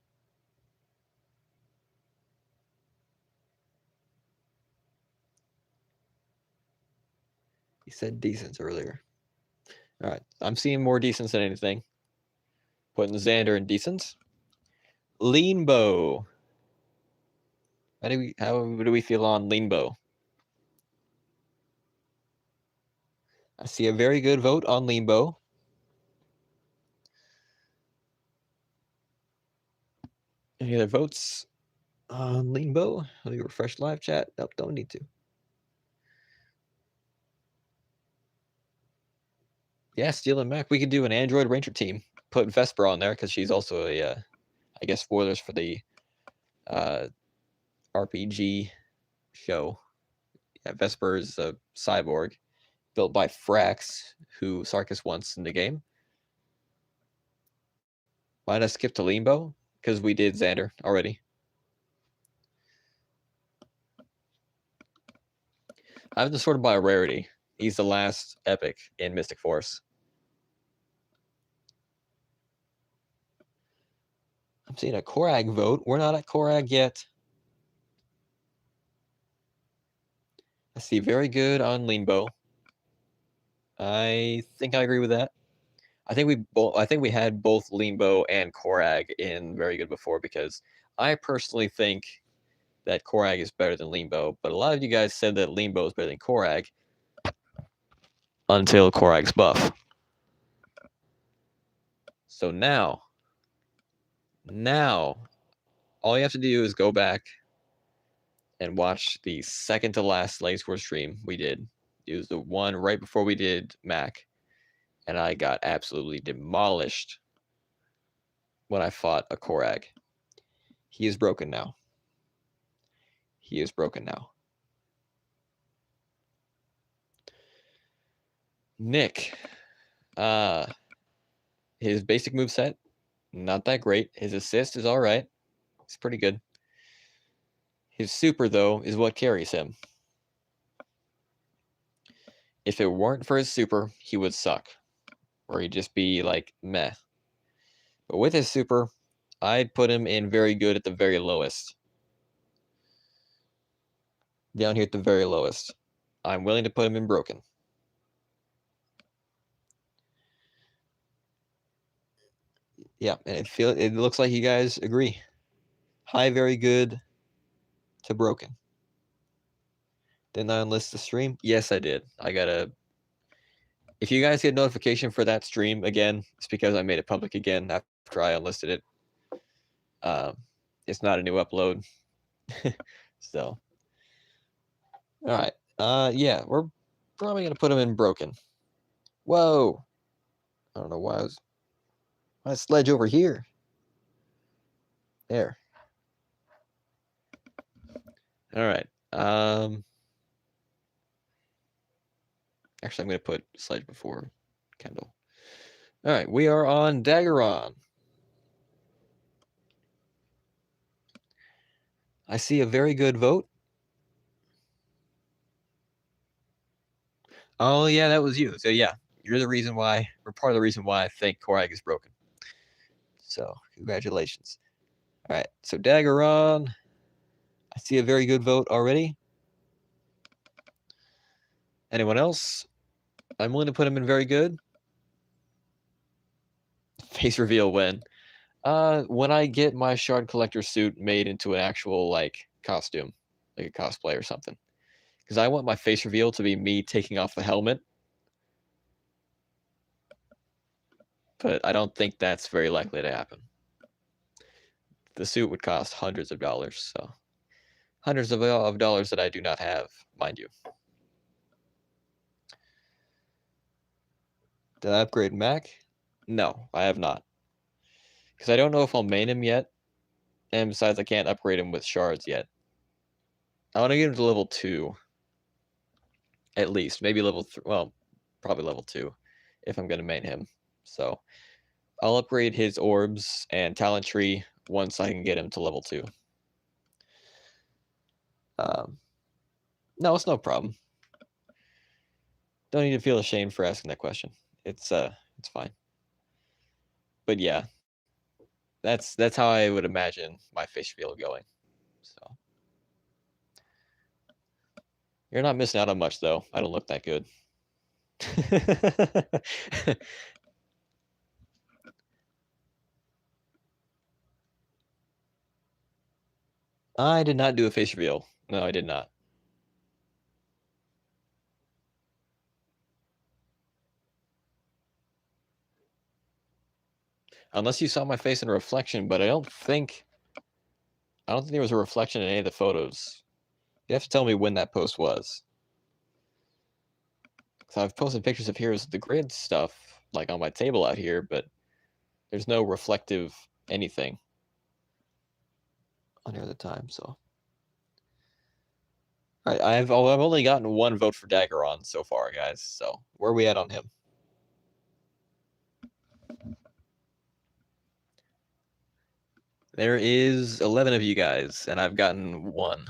He said decent earlier. All right. I'm seeing more decents than anything. Putting Xander in decent. Lean Bow. How do we feel on Lean Bow? I see a very good vote on Lean Bow. Any other votes? Leanbow, let me refresh live chat. Nope, don't need to. Yeah, Steel and Mac. We could do an Android Ranger team. Put Vesper on there because she's also a, I guess, spoilers for the RPG show. Yeah, Vesper is a cyborg built by Frax, who Sarkis wants in the game. Why not skip to Leanbow? Because we did Xander already. I have to sort of by rarity. He's the last epic in Mystic Force. I'm seeing a Korag vote. We're not at Korag yet. I see very good on Leanbow. I think I agree with that. I think we had both Leanbow and Korag in very good before because I personally think that Korag is better than Leanbow, but a lot of you guys said that Leanbow is better than Korag until Korag's buff. So now, all you have to do is go back and watch the second to last Lane Score stream we did. It was the one right before we did Mac, and I got absolutely demolished when I fought a Korag. He is broken now. He is broken now. Nick, his basic moveset, not that great. His assist is all right. It's pretty good. His super, though, is what carries him. If it weren't for his super, he would suck. Or he'd just be like meh. But with his super, I'd put him in very good at the very lowest. Down here at the very lowest. I'm willing to put him in broken. Yeah, and it looks like you guys agree. High, very good to broken. Didn't I enlist the stream? Yes, I did. I gotta. If you guys get notification for that stream again, it's because I made it public again after I enlisted it. It's not a new upload. So, all right. Yeah, we're probably gonna put him in broken. Whoa! I don't know why I sledge over here. There. All right. Actually, I'm gonna put sledge before Kendall. All right, we are on Daggeron. I see a very good vote. Oh yeah, that was you. So yeah, you're the reason why, or part of the reason why I think Korag is broken. So congratulations. All right, so Daggeron. I see a very good vote already. Anyone else? I'm willing to put him in very good. Face reveal when? When I get my shard collector suit made into an actual like costume, like a cosplay or something. Because I want my face reveal to be me taking off the helmet. But I don't think that's very likely to happen. The suit would cost hundreds of dollars, so hundreds of dollars that I do not have, mind you. Did I upgrade Mac? No, I have not. Because I don't know if I'll main him yet. And besides, I can't upgrade him with shards yet. I want to get him to level 2. At least. Maybe level 3. Well, probably level 2 if I'm going to main him. So I'll upgrade his orbs and talent tree once I can get him to level 2. No, it's no problem. Don't need to feel ashamed for asking that question. It's fine. But yeah, that's how I would imagine my fish field going. So you're not missing out on much, though. I don't look that good. I did not do a face reveal. No, I did not. Unless you saw my face in a reflection, but I don't think I don't think there was a reflection in any of the photos. You have to tell me when that post was. So I've posted pictures of Heroes of the Grid stuff, like on my table out here, but there's no reflective anything on here at the time, so. All right, I've only gotten one vote for Daggeron so far, guys, so where are we at on him? There is 11 of you guys, and I've gotten one.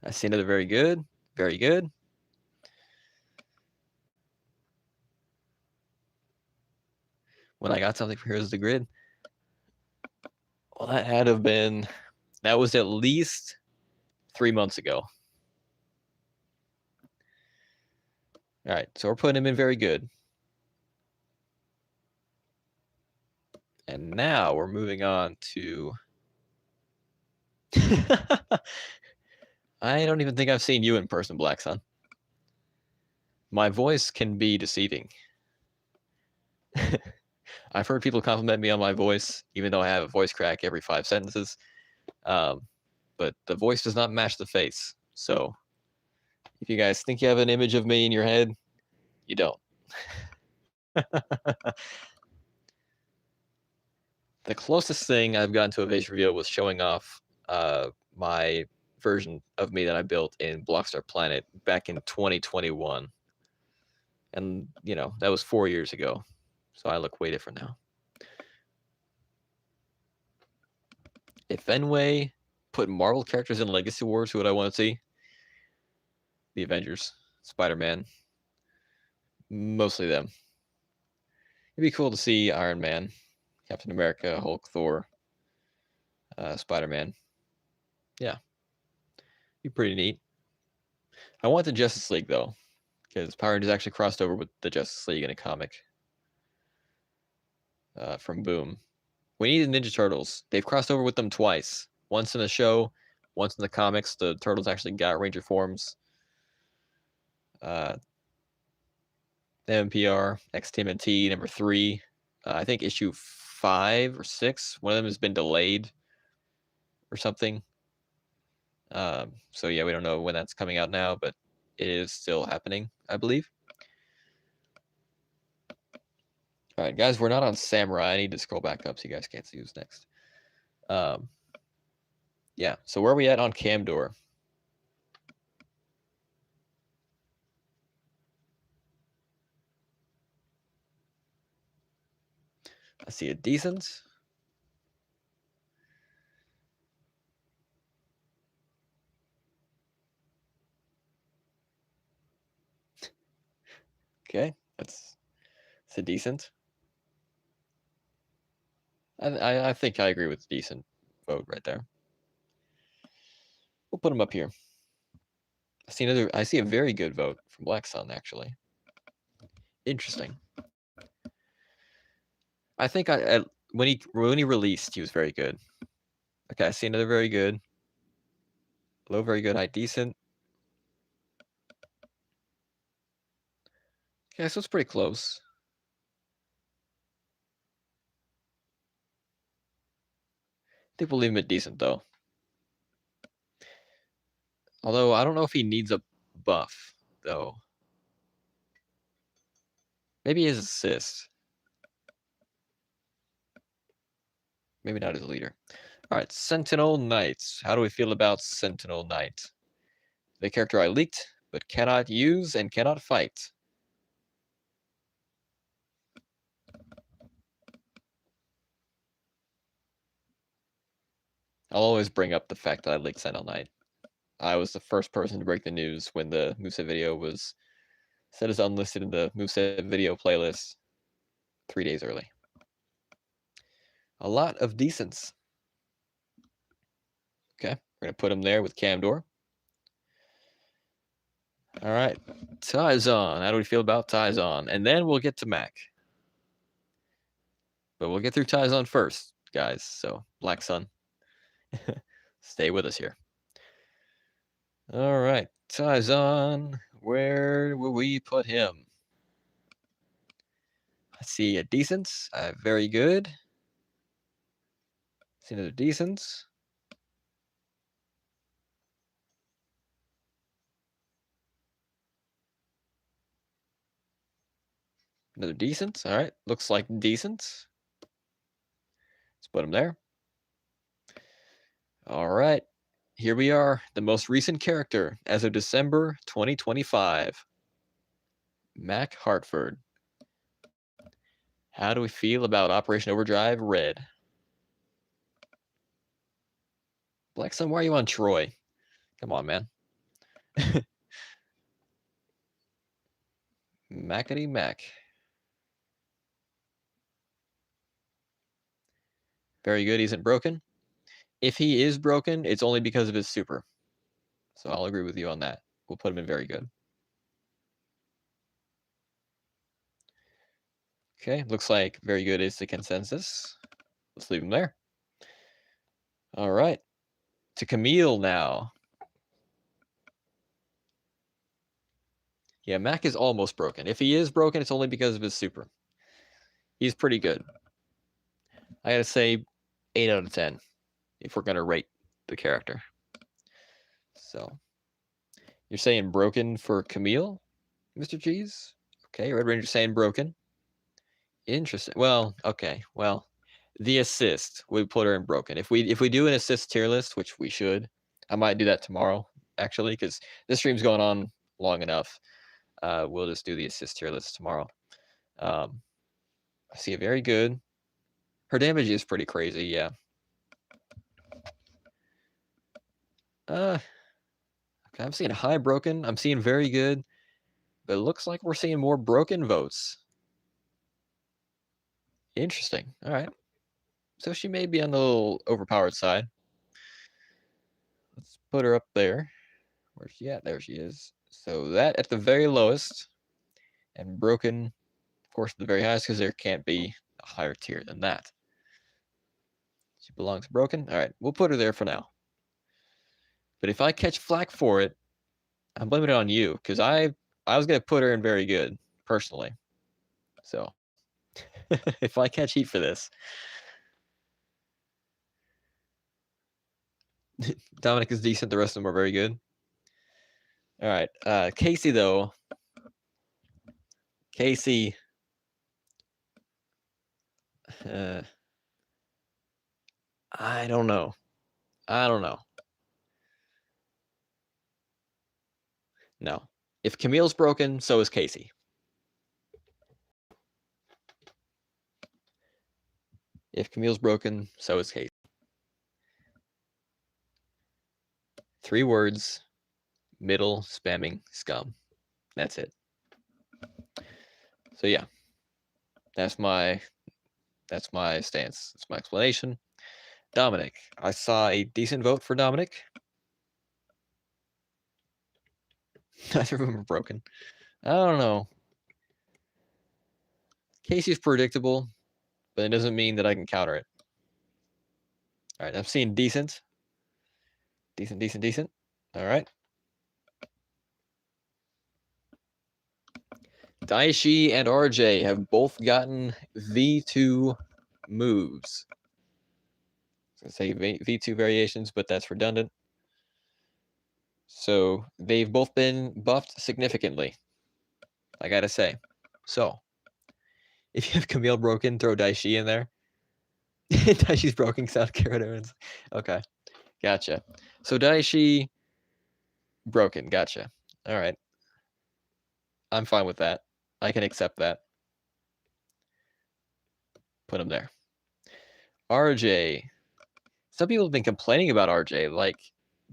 I see another very good. Very good. When I got something for Heroes of the Grid, well, that had to have been, that was at least 3 months ago. All right, so we're putting him in very good. And now we're moving on to... I don't even think I've seen you in person, Black Sun. My voice can be deceiving. I've heard people compliment me on my voice, even though I have a voice crack every 5 sentences. But the voice does not match the face. So if you guys think you have an image of me in your head, you don't. The closest thing I've gotten to a face reveal was showing off my version of me that I built in Blockstar Planet back in 2021. And, you know, that was 4 years ago. So I look way different now. If Fenway put Marvel characters in Legacy Wars, who would I want to see? The Avengers, Spider-Man, mostly them. It'd be cool to see Iron Man, Captain America, Hulk, Thor, Spider-Man. Yeah, be pretty neat. I want the Justice League though, because Power Rangers actually crossed over with the Justice League in a comic from Boom. We need the Ninja Turtles. They've crossed over with them twice. Once in the show, once in the comics. The Turtles actually got Ranger forms. MPR, XTMNT, number 3. I think issue 5 or 6. One of them has been delayed or something. So yeah, we don't know when that's coming out now, but it is still happening, I believe. All right, guys, we're not on Samurai. I need to scroll back up so you guys can't see who's next. Yeah, so where are we at on Camdor? I see a decent. Okay, that's a decent. I think I agree with decent vote right there. We'll put him up here. I see a very good vote from Black Sun, actually. Interesting. I think when he released, he was very good. Okay, I see another very good. Low, very good, high, decent. Okay, so it's pretty close. I think we'll leave him at decent, though. Although, I don't know if he needs a buff, though. Maybe his assist. Maybe not his leader. All right, Sentinel Knights. How do we feel about Sentinel Knight? The character I leaked, but cannot use and cannot fight. I'll always bring up the fact that I leaked Sentinel Knight. I was the first person to break the news when the moveset video was set as unlisted in the moveset video playlist 3 days early. A lot of decents. Okay, we're going to put him there with Camdor. All right, Tyzon. How do we feel about Tyzon? And then we'll get to Mac. But we'll get through Tyzon first, guys. So, Black Sun, stay with us here. All right, Tyzon. Where will we put him? I see a decent, very good. See another decent. Another decent. All right. Looks like decent. Let's put him there. All right. Here we are. The most recent character as of December 2025. Mac Hartford. How do we feel about Operation Overdrive Red? Black Sun, why are you on Troy? Come on, man. Mackety Mac. Very good. He isn't broken. If he is broken, it's only because of his super. So I'll agree with you on that. We'll put him in very good. Okay, looks like very good is the consensus. Let's leave him there. All right. To Camille now. Yeah, Mac is almost broken. If he is broken, it's only because of his super. He's pretty good. I gotta say 8 out of 10 if we're gonna rate the character. So you're saying broken for Camille, Mr. Cheese? Okay, Red Ranger saying broken. Interesting. Well, okay. Well, the assist we put her in broken. If we do an assist tier list, which we should, I might do that tomorrow actually, because this stream's going on long enough. We'll just do the assist tier list tomorrow. I see it very good. Her damage is pretty crazy, yeah. Okay, I'm seeing high broken. I'm seeing very good, but it looks like we're seeing more broken votes. Interesting. All right. So she may be on the little overpowered side. Let's put her up there. Where's she at? There she is. So that at the very lowest, and broken, of course, at the very highest, because there can't be a higher tier than that. She belongs broken. All right, we'll put her there for now. But if I catch flack for it, I'm blaming it on you, because I was gonna put her in very good personally. So if I catch heat for this, Dominic is decent. The rest of them are very good. All right, Casey though. Casey. I don't know. No. If Camille's broken, so is Casey. If Camille's broken, so is Casey. 3 words, middle spamming scum. That's it. So yeah, that's my stance. That's my explanation. Dominic, I saw a decent vote for Dominic. Neither of them are broken. I don't know. Casey's predictable, but it doesn't mean that I can counter it. All right, I'm seeing decent. Decent. All right. Daishi and RJ have both gotten V2 moves. I was going to say V2 variations, but that's redundant. So they've both been buffed significantly, I gotta say. So if you have Camille broken, throw Daishi in there. Daishi's broken, South Carolina. Okay, gotcha. So Daishi broken, gotcha. All right, I'm fine with that. I can accept that. Put him there. RJ. Some people have been complaining about RJ, like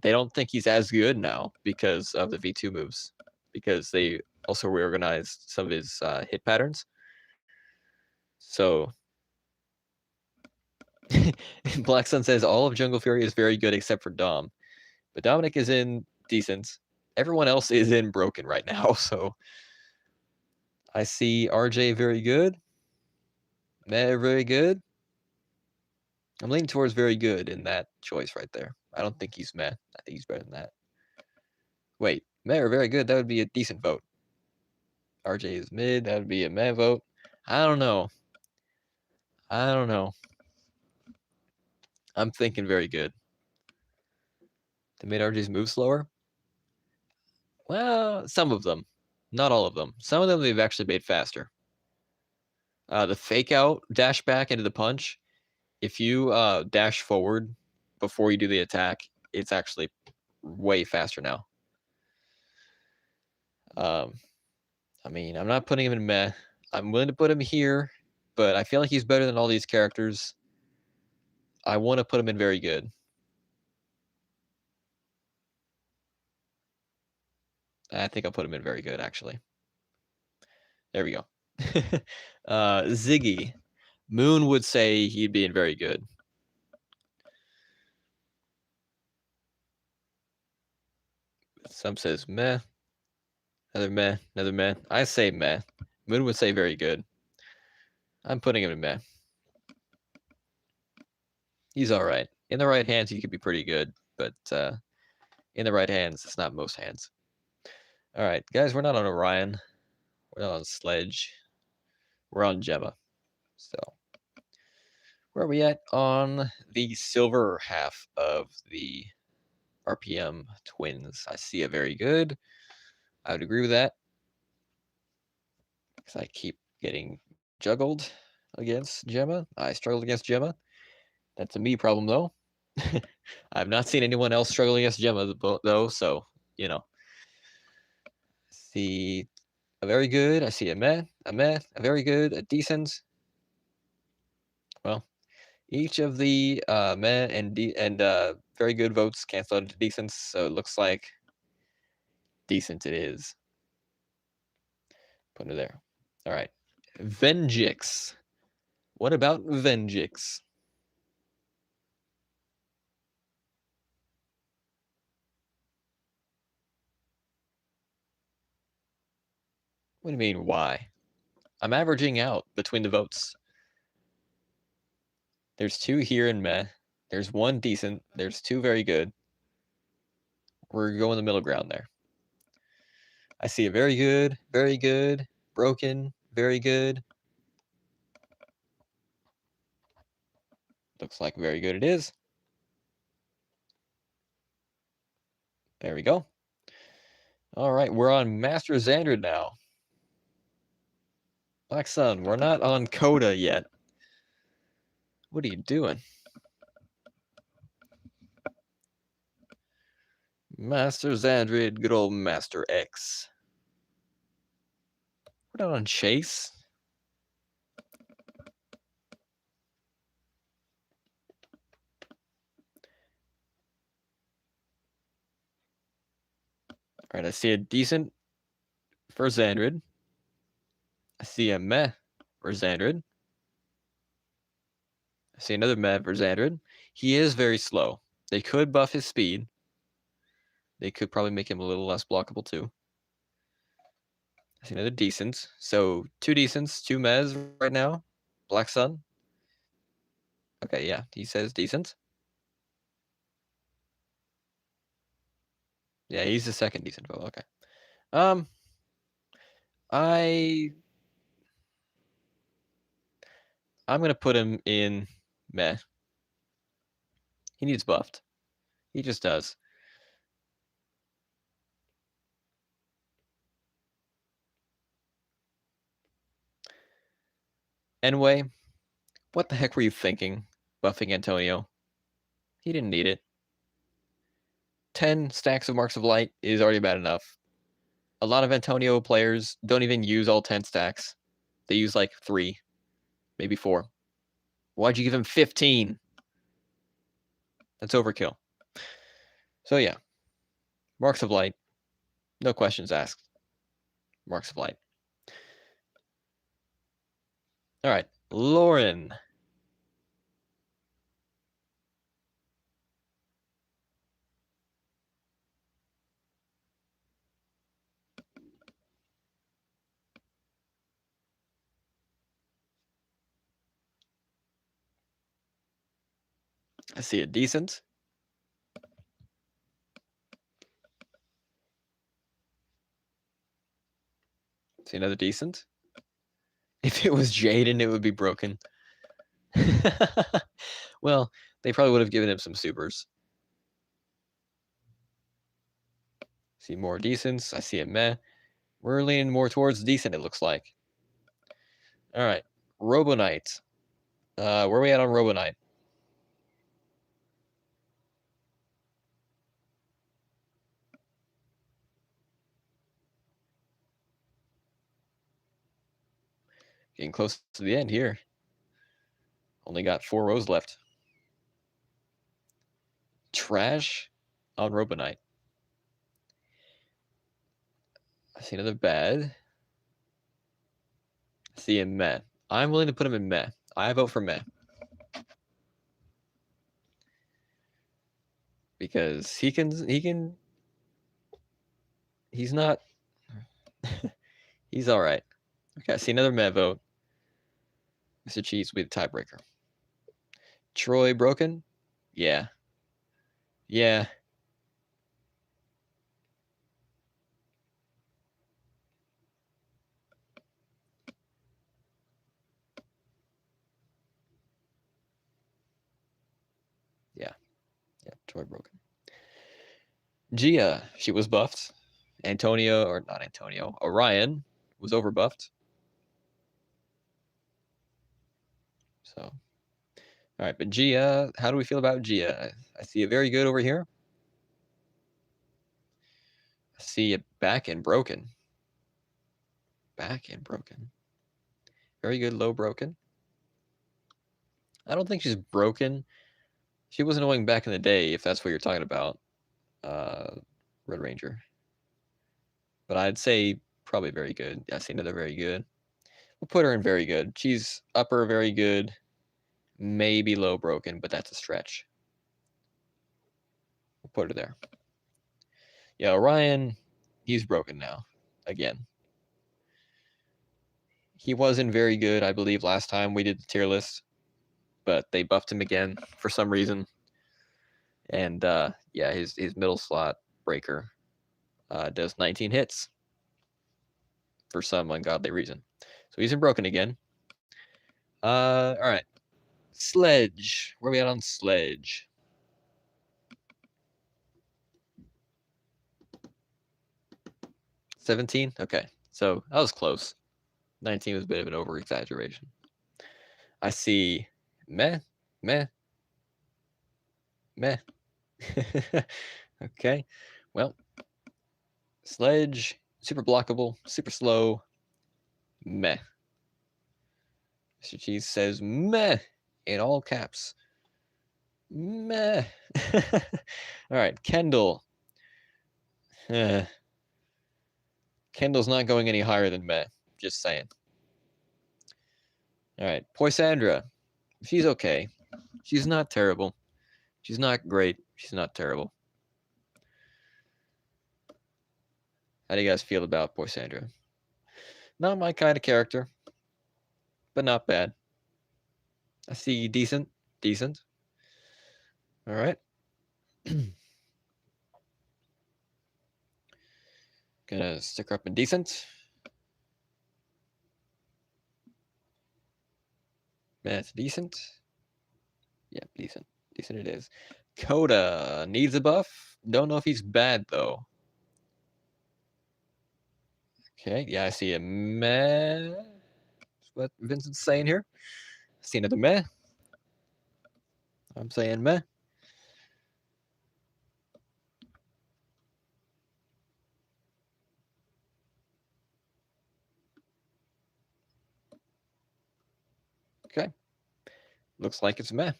they don't think he's as good now because of the V2 moves, because they also reorganized some of his hit patterns. So Black Sun says all of Jungle Fury is very good except for Dom. But Dominic is in decent. Everyone else is in broken right now. So I see RJ very good. Meh very good. I'm leaning towards very good in that choice right there. I don't think he's meh. I think he's better than that. Wait, meh or very good? That would be a decent vote. RJ is mid. That would be a meh vote. I don't know. I'm thinking very good. They made RJs move slower? Well, some of them. Not all of them. Some of them they've actually made faster. The fake out dash back into the punch, if you dash forward before you do the attack, it's actually way faster now. I mean, I'm not putting him in meh. I'm willing to put him here, but I feel like he's better than all these characters. I want to put him in very good. I think I'll put him in very good, actually. There we go. Ziggy. Moon would say he'd be in very good. Some says meh. Another meh. Another meh. I say meh. Moon would say very good. I'm putting him in meh. He's all right. In the right hands, he could be pretty good, but in the right hands, it's not most hands. All right, guys, we're not on Orion. We're not on Sledge. We're on Gemma. So, where are we at on the silver half of the RPM twins? I see a very good. I would agree with that. Because I keep getting juggled against Gemma. I struggled against Gemma. That's a me problem, though. I've not seen anyone else struggle against Gemma, though, so, you know. See a very good. I see a meh, a very good, a decent. Well, each of the meh and very good votes cancel out into decent, so it looks like decent it is. Put it there. All right. Venjix. What about Venjix? What do you mean, why? I'm averaging out between the votes. There's 2 here in meh. There's 1 decent. There's 2 very good. We're going the middle ground there. I see a very good, broken, very good. Looks like very good it is. There we go. All right, we're on Master Xandred now. Black Sun, we're not on Coda yet. What are you doing? Master Xandred, good old Master X. We're not on Chase. All right, I see a decent for Xandred. I see a meh for Xandred. I see another meh for Xandred. He is very slow. They could buff his speed. They could probably make him a little less blockable too. I see another decent. So 2 decents, 2 mehs right now. Black Sun. Okay, yeah, he says decent. Yeah, he's the second decent vote. Okay. I'm gonna put him in meh. He needs buffed. He just does. Anyway, what the heck were you thinking, buffing Antonio? He didn't need it. 10 stacks of Marks of Light is already bad enough. A lot of Antonio players don't even use all 10 stacks. They use like 3, maybe 4. Why'd you give him 15? That's overkill. So yeah, Marks of Light, no questions asked. Marks of Light. All right, Lauren. I see a decent. See another decent. If it was Jaden, it would be broken. Well, They probably would have given him some supers. See more decents. I see a meh. We're leaning more towards decent, it looks like. All right. Robo Knight. Where are we at on Robo Knight? Getting close to the end here. Only got 4 rows left. Trash on Robo Knight. I see another bad. I see a meh. I'm willing to put him in meh. I vote for meh. Because he's not, he's all right. Okay, I see another meh vote. Mr. Cheese will be the tiebreaker. Troy broken? Yeah. Yeah. Yeah. Yeah, Troy broken. Gia, she was buffed. Antonio, or not Antonio, Orion was overbuffed. So, all right, but Gia, how do we feel about Gia? I see it very good over here. I see it back and broken. Back and broken. Very good, low broken. I don't think she's broken. She was annoying back in the day, if that's what you're talking about, Red Ranger. But I'd say probably very good. I see another very good. We'll put her in very good. She's upper very good, maybe low broken, but that's a stretch. We'll put her there. Yeah, Orion, he's broken now, again. He wasn't very good, I believe, last time we did the tier list, but they buffed him again for some reason. And yeah, his middle slot breaker does 19 hits for some ungodly reason. So he's in broken again. All right. Sledge. Where are we at on Sledge? $17? Okay. So that was close. 19 was a bit of an over exaggeration. I see meh, meh, meh. Okay. Well, Sledge, super blockable, super slow, meh. Mr. Cheese says meh in all caps. Meh. All right, Kendall. Kendall's not going any higher than meh. Just saying. All right, Poisandra. She's okay. She's not terrible. She's not great. She's not terrible. How do you guys feel about Poisandra? Not my kind of character, but not bad. I see decent. Decent. All right. Gonna stick her up in decent. That's decent. Yeah, decent. Decent it is. Coda needs a buff. Don't know if he's bad, though. Okay, yeah, I see a meh. That's what Vincent's saying here. I see another meh. I'm saying meh. Okay. Looks like it's meh.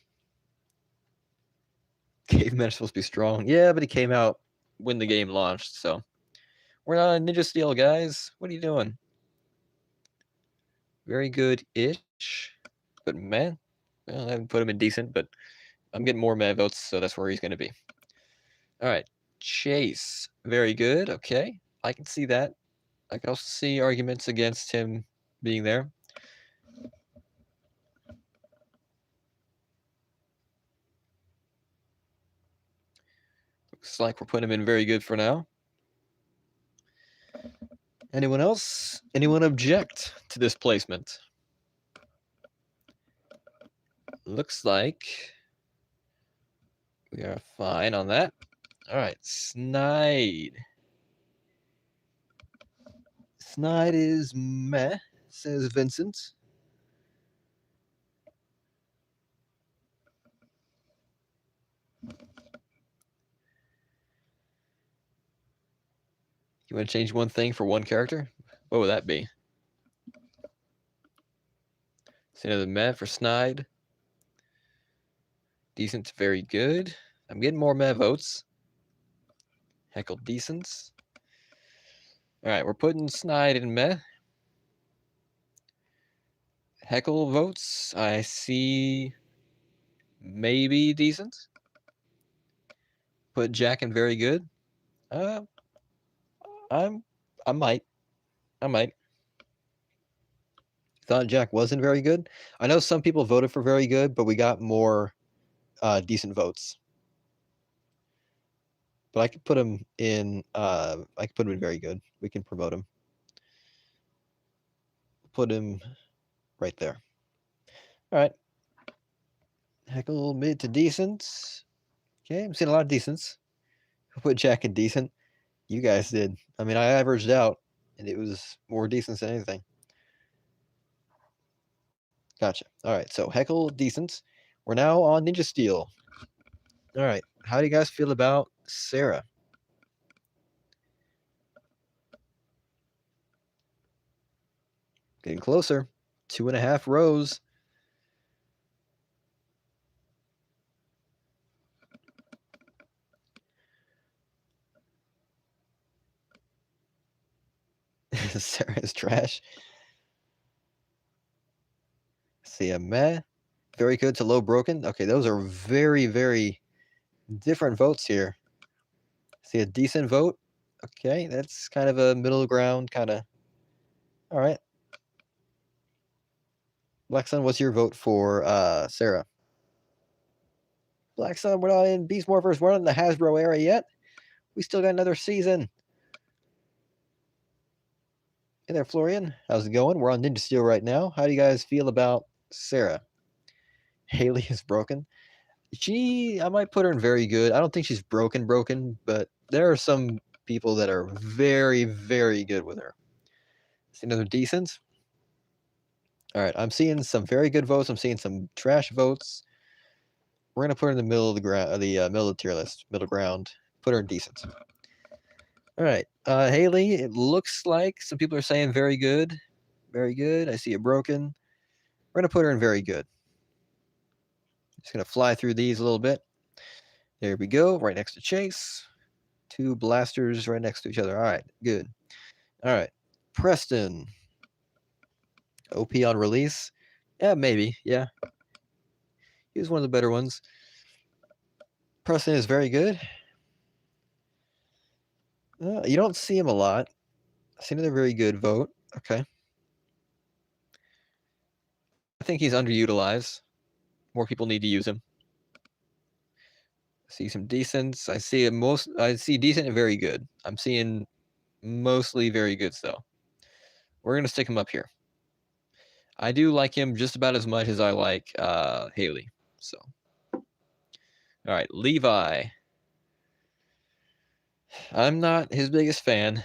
Caveman is supposed to be strong. Yeah, but he came out when the game launched, so. We're not on Ninja Steel, guys. What are you doing? Very good-ish. But meh. Well, I haven't put him in decent, but I'm getting more meh votes, so that's where he's going to be. All right. Chase. Very good. Okay. I can see that. I can also see arguments against him being there. Looks like we're putting him in very good for now. Anyone else? Anyone object to this placement? Looks like We are fine on that. All right, Snide. Snide is meh, says Vincent. You want to change one thing for one character? What would that be? So another meh for Snide. Decent to very good. I'm getting more meh votes. Heckle decents. All right, we're putting Snide in meh. Heckle votes. I see maybe decent. Put Jack in very good. I might. Thought Jack wasn't very good. I know some people voted for very good, but we got more decent votes. But I could put him in. I could put him in very good. We can promote him. Put him right there. All right. Heckle mid to decent. Okay, I'm seeing a lot of decents. Who put Jack in decent? You guys did. I mean, I averaged out, and it was more decent than anything. Gotcha. All right, so Heckle decent. We're now on Ninja Steel. All right, how do you guys feel about Sarah? Getting closer. 2.5 rows. Sarah is trash. See a meh. Very good to low broken. Okay, those are very, very different votes here. See a decent vote. Okay, that's kind of a middle ground kind of. All right. Black Sun, what's your vote for Sarah? Black Sun, we're not in Beast Morphers. We're not in the Hasbro era yet. We still got another season. Hey there, Florian. How's it going? We're on Ninja Steel right now. How do you guys feel about Sarah? Haley is broken. I might put her in very good. I don't think she's broken, but there are some people that are very, very good with her. See another decent. All right, I'm seeing some very good votes. I'm seeing some trash votes. We're gonna put her in the middle of the ground, middle of the tier list, middle ground. Put her in decent. All right, Haley. It looks like some people are saying very good, very good. I see it broken. We're gonna put her in very good. Just gonna fly through these a little bit. There we go. Right next to Chase. Two blasters right next to each other. All right, good. All right, Preston. OP on release. Yeah, maybe. Yeah, he was one of the better ones. Preston is very good. You don't see him a lot. I see another very good vote. Okay. I think he's underutilized. More people need to use him. I see some decents. I see decent and very good. I'm seeing mostly very good still. We're gonna stick him up here. I do like him just about as much as I like Haley. So, all right, Levi. I'm not his biggest fan,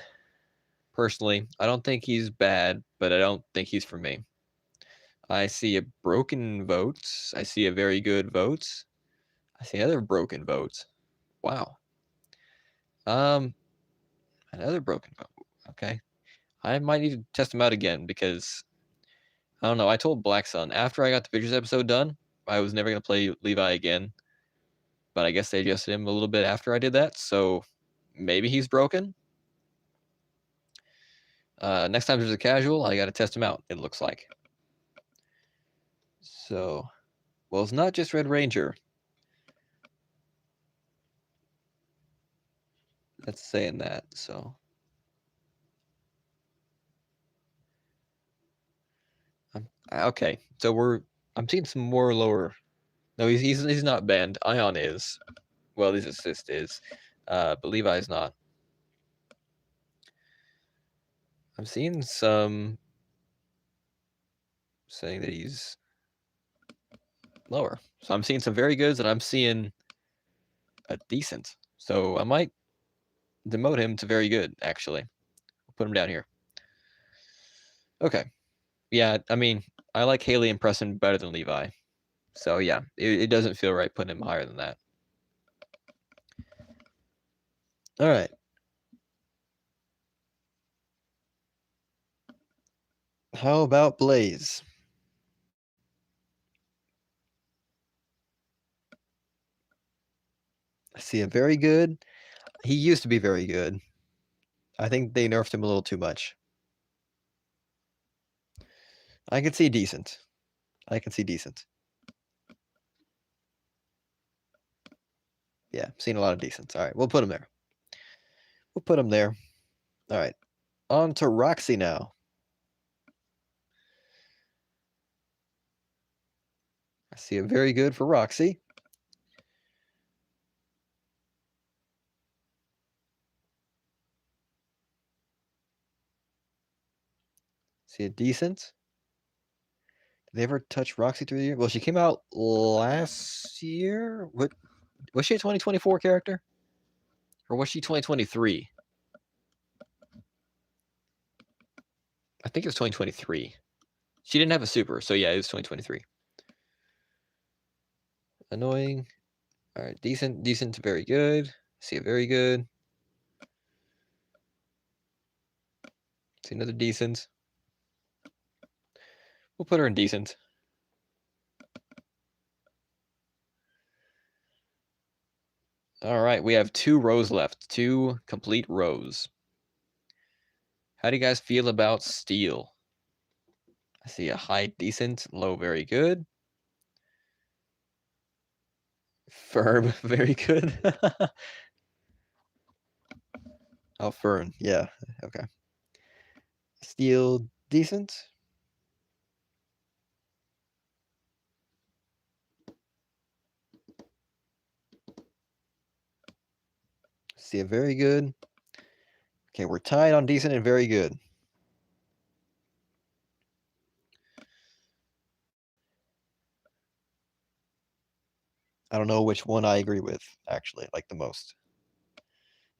personally. I don't think he's bad, but I don't think he's for me. I see a broken vote. I see a very good vote. I see other broken votes. Wow. Another broken vote. Okay. I might need to test him out again because I don't know. I told Black Sun after I got the Victors episode done, I was never gonna play Levi again. But I guess they adjusted him a little bit after I did that, so maybe he's broken. Next time there's a casual, I gotta test him out, it looks like. So, well, it's not just Red Ranger. That's saying that, so. Okay, so I'm seeing some more lower. No, he's not banned. Ion is. Well, his assist is. But Levi's not. I'm seeing some saying that he's lower. So I'm seeing some very goods, and I'm seeing a decent. So I might demote him to very good, actually. We'll put him down here. Okay. Yeah, I mean, I like Haley and Preston better than Levi. So yeah, it doesn't feel right putting him higher than that. All right. How about Blaze? I see a very good. He used to be very good. I think they nerfed him a little too much. I can see decent. I can see decent. Yeah, seen a lot of decents. All right, we'll put him there. We'll put him there. All right. On to Roxy now. I see a very good for Roxy. See a decent. Did they ever touch Roxy through the year? Well, she came out last year. What was she a 2024 character? Or was she 2023? I think it was 2023. She didn't have a super, so yeah, it was 2023. Annoying. All right, decent to very good. See a very good. See another decent. We'll put her in decent. All right, we have 2 rows left. 2 complete rows. How do you guys feel about Steel? I see a high decent, low very good. Ferb very good. Oh, Fern, yeah, okay. Steel decent. See a very good. Okay, we're tied on decent and very good. I don't know which one I agree with, actually, like the most.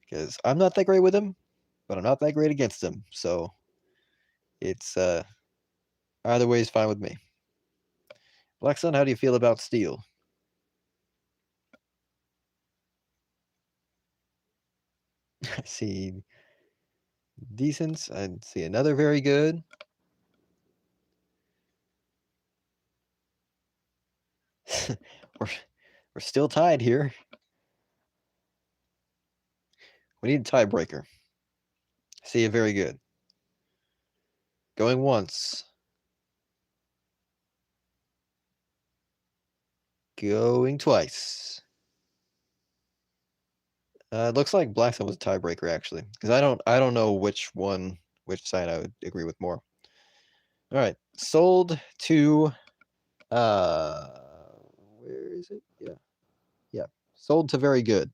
Because I'm not that great with him, but I'm not that great against him. So it's either way is fine with me. Black Sun, how do you feel about Steel? I see decent. I see another very good. we're we're still tied here. We need a tiebreaker. See a very good. Going once. Going twice. It looks like Black Sun was a tiebreaker actually, because I don't know which side I would agree with more. All right, sold to uh, where is it? Yeah, sold to very good.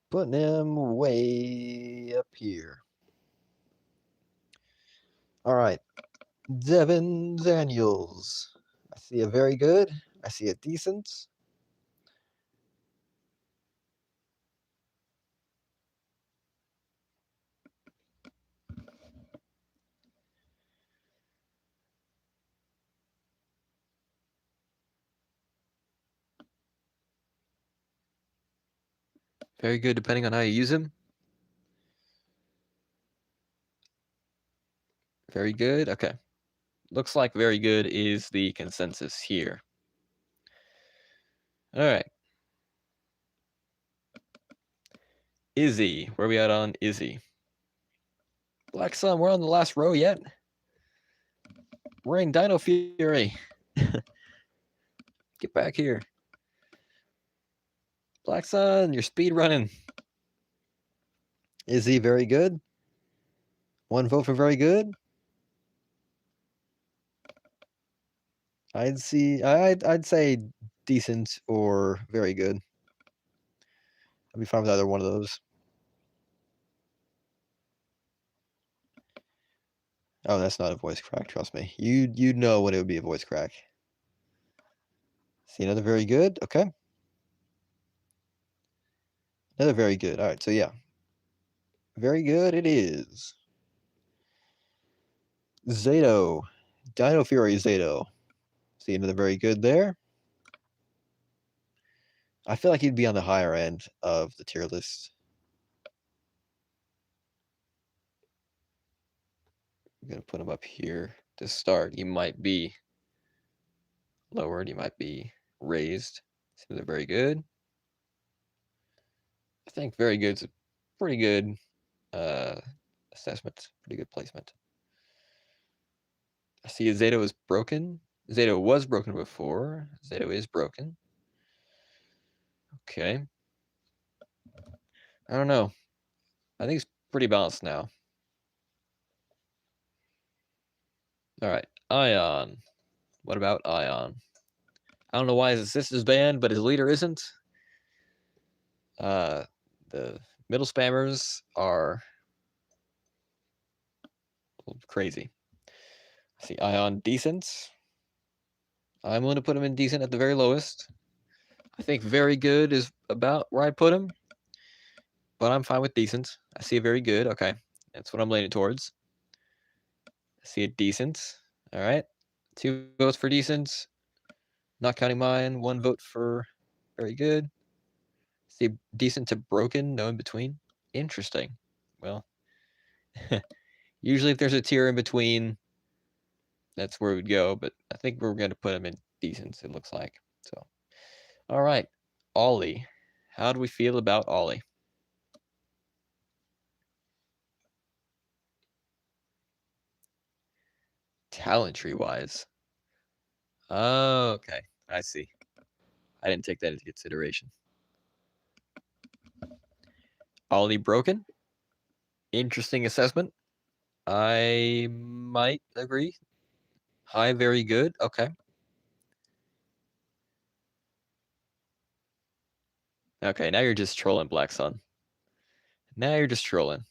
Putting him way up here. All right, Devin Daniels. I see a very good. I see a decent. Very good, depending on how you use him. Very good. Okay. Looks like very good is the consensus here. All right. Izzy. Where are we at on Izzy? Black Sun, we're on the last row yet. We're in Dino Fury. Get back here. Black Sun, you're speed running. Izzy, very good. 1 vote for very good. I'd say decent or very good. I'd be fine with either one of those. Oh, that's not a voice crack, trust me. You'd know when it would be a voice crack. See another very good, okay. Another very good. All right, so yeah. Very good it is. Zato. Dino Fury Zato. See another very good there. I feel like he'd be on the higher end of the tier list. I'm going to put him up here to start. He might be lowered. He might be raised. See another very good. I think very good's a pretty good assessment. Pretty good placement. I see Zato is broken. Zato was broken before. Zato is broken. Okay. I don't know. I think it's pretty balanced now. All right. Ion. What about Ion? I don't know why his assist is banned, but his leader isn't. The middle spammers are crazy. I see Ion decent. I'm going to put him in decent at the very lowest. I think very good is about where I put him, but I'm fine with decent. I see a very good. Okay, that's what I'm leaning towards. I see a decent. All right, 2 votes for decent. Not counting mine. 1 vote for very good. See decent to broken. No in between. Interesting. Well, usually if there's a tier in between, that's where we'd go. But I think we're going to put him in decent. It looks like so. All right, Ollie. How do we feel about Ollie? Talent tree wise. Oh, okay. I see. I didn't take that into consideration. Ollie broken. Interesting assessment. I might agree. High, very good. Okay. Okay, now you're just trolling, Black Sun. Now you're just trolling.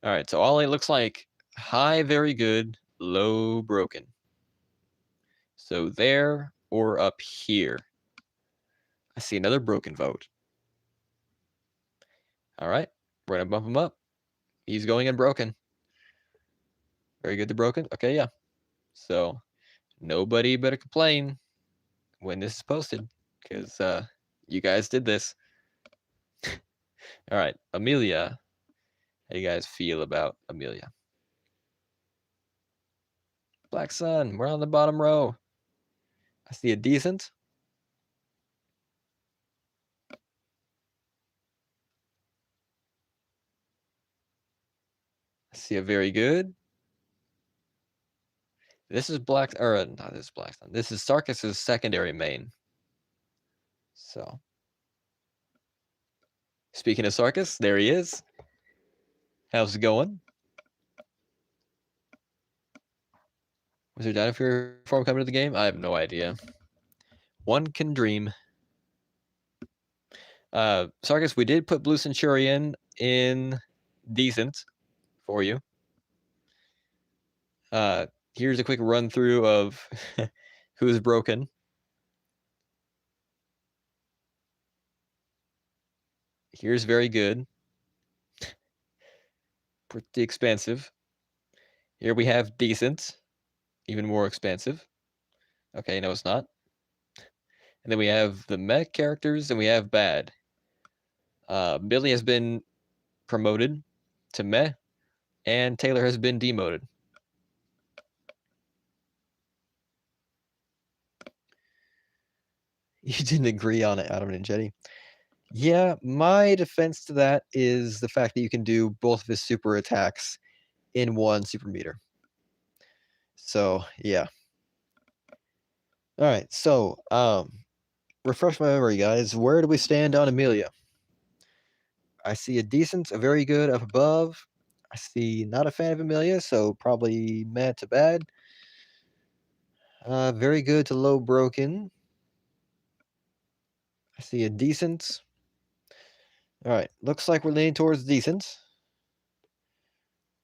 All right, so Ollie looks like high, very good, low, broken. So there or up here. I see another broken vote. All right, we're going to bump him up. He's going in broken. Very good to broken. Okay, yeah. So nobody better complain when this is posted because you guys did this. All right, Amelia. How do you guys feel about Amelia? Black Sun, we're on the bottom row. I see a decent. I see a very good. This is Black, or not this is Black Sun. This is Sarkis's secondary main. So, speaking of Sarkis, there he is. How's it going? Was there Dino Fury form coming to the game? I have no idea. One can dream. Sarkis, we did put Blue Centurion in decent for you. Here's a quick run through of who's broken. Here's very good. Pretty expensive. Here we have decent, even more expensive. Okay, no, it's not. And then we have the mech characters, and we have bad. Billy has been promoted to meh, and Taylor has been demoted. You didn't agree on it, Adam and Jetty. Yeah, my defense to that is the fact that you can do both of his super attacks in one super meter. So, yeah. All right, so refresh my memory, guys. Where do we stand on Amelia? I see a decent, a very good up above. I see not a fan of Amelia, so probably meh to bad. Very good to low broken. I see a decent. All right, looks like we're leaning towards decent.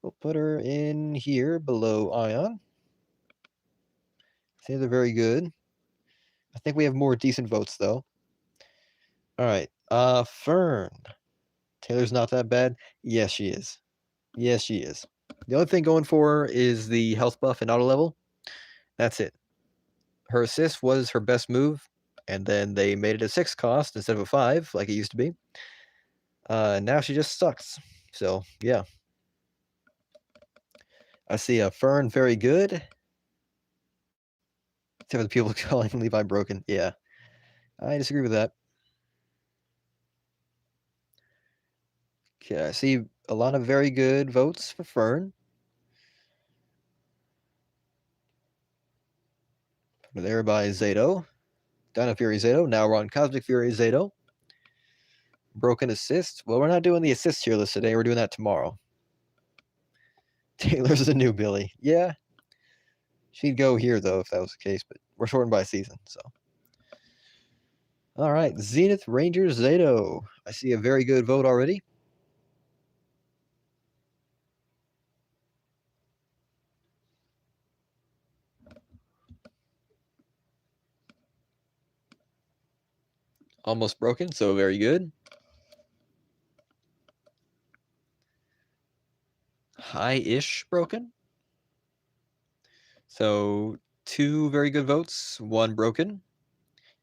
We'll put her in here below Ion. See, they're very good. I think we have more decent votes though. All right, Fern. Taylor's not that bad. Yes, she is. Yes, she is. The only thing going for her is the health buff and auto level. That's it. Her assist was her best move, and then they made it a 6 cost instead of a 5, like it used to be. Now she just sucks. So, yeah. I see a Fern very good. Except for the people calling Levi broken. Yeah. I disagree with that. Okay, I see a lot of very good votes for Fern. There by Zato. Dino Fury Zato. Now we're on Cosmic Fury Zato. Broken assist. Well, we're not doing the assist tier list today. We're doing that tomorrow. Taylor's the new Billy. Yeah. She'd go here, though, if that was the case, but we're shortened by a season, so. All right, Zenith Rangers Zato. I see a very good vote already. Almost broken, so very good. High-ish broken. So 2 very good votes, 1 broken.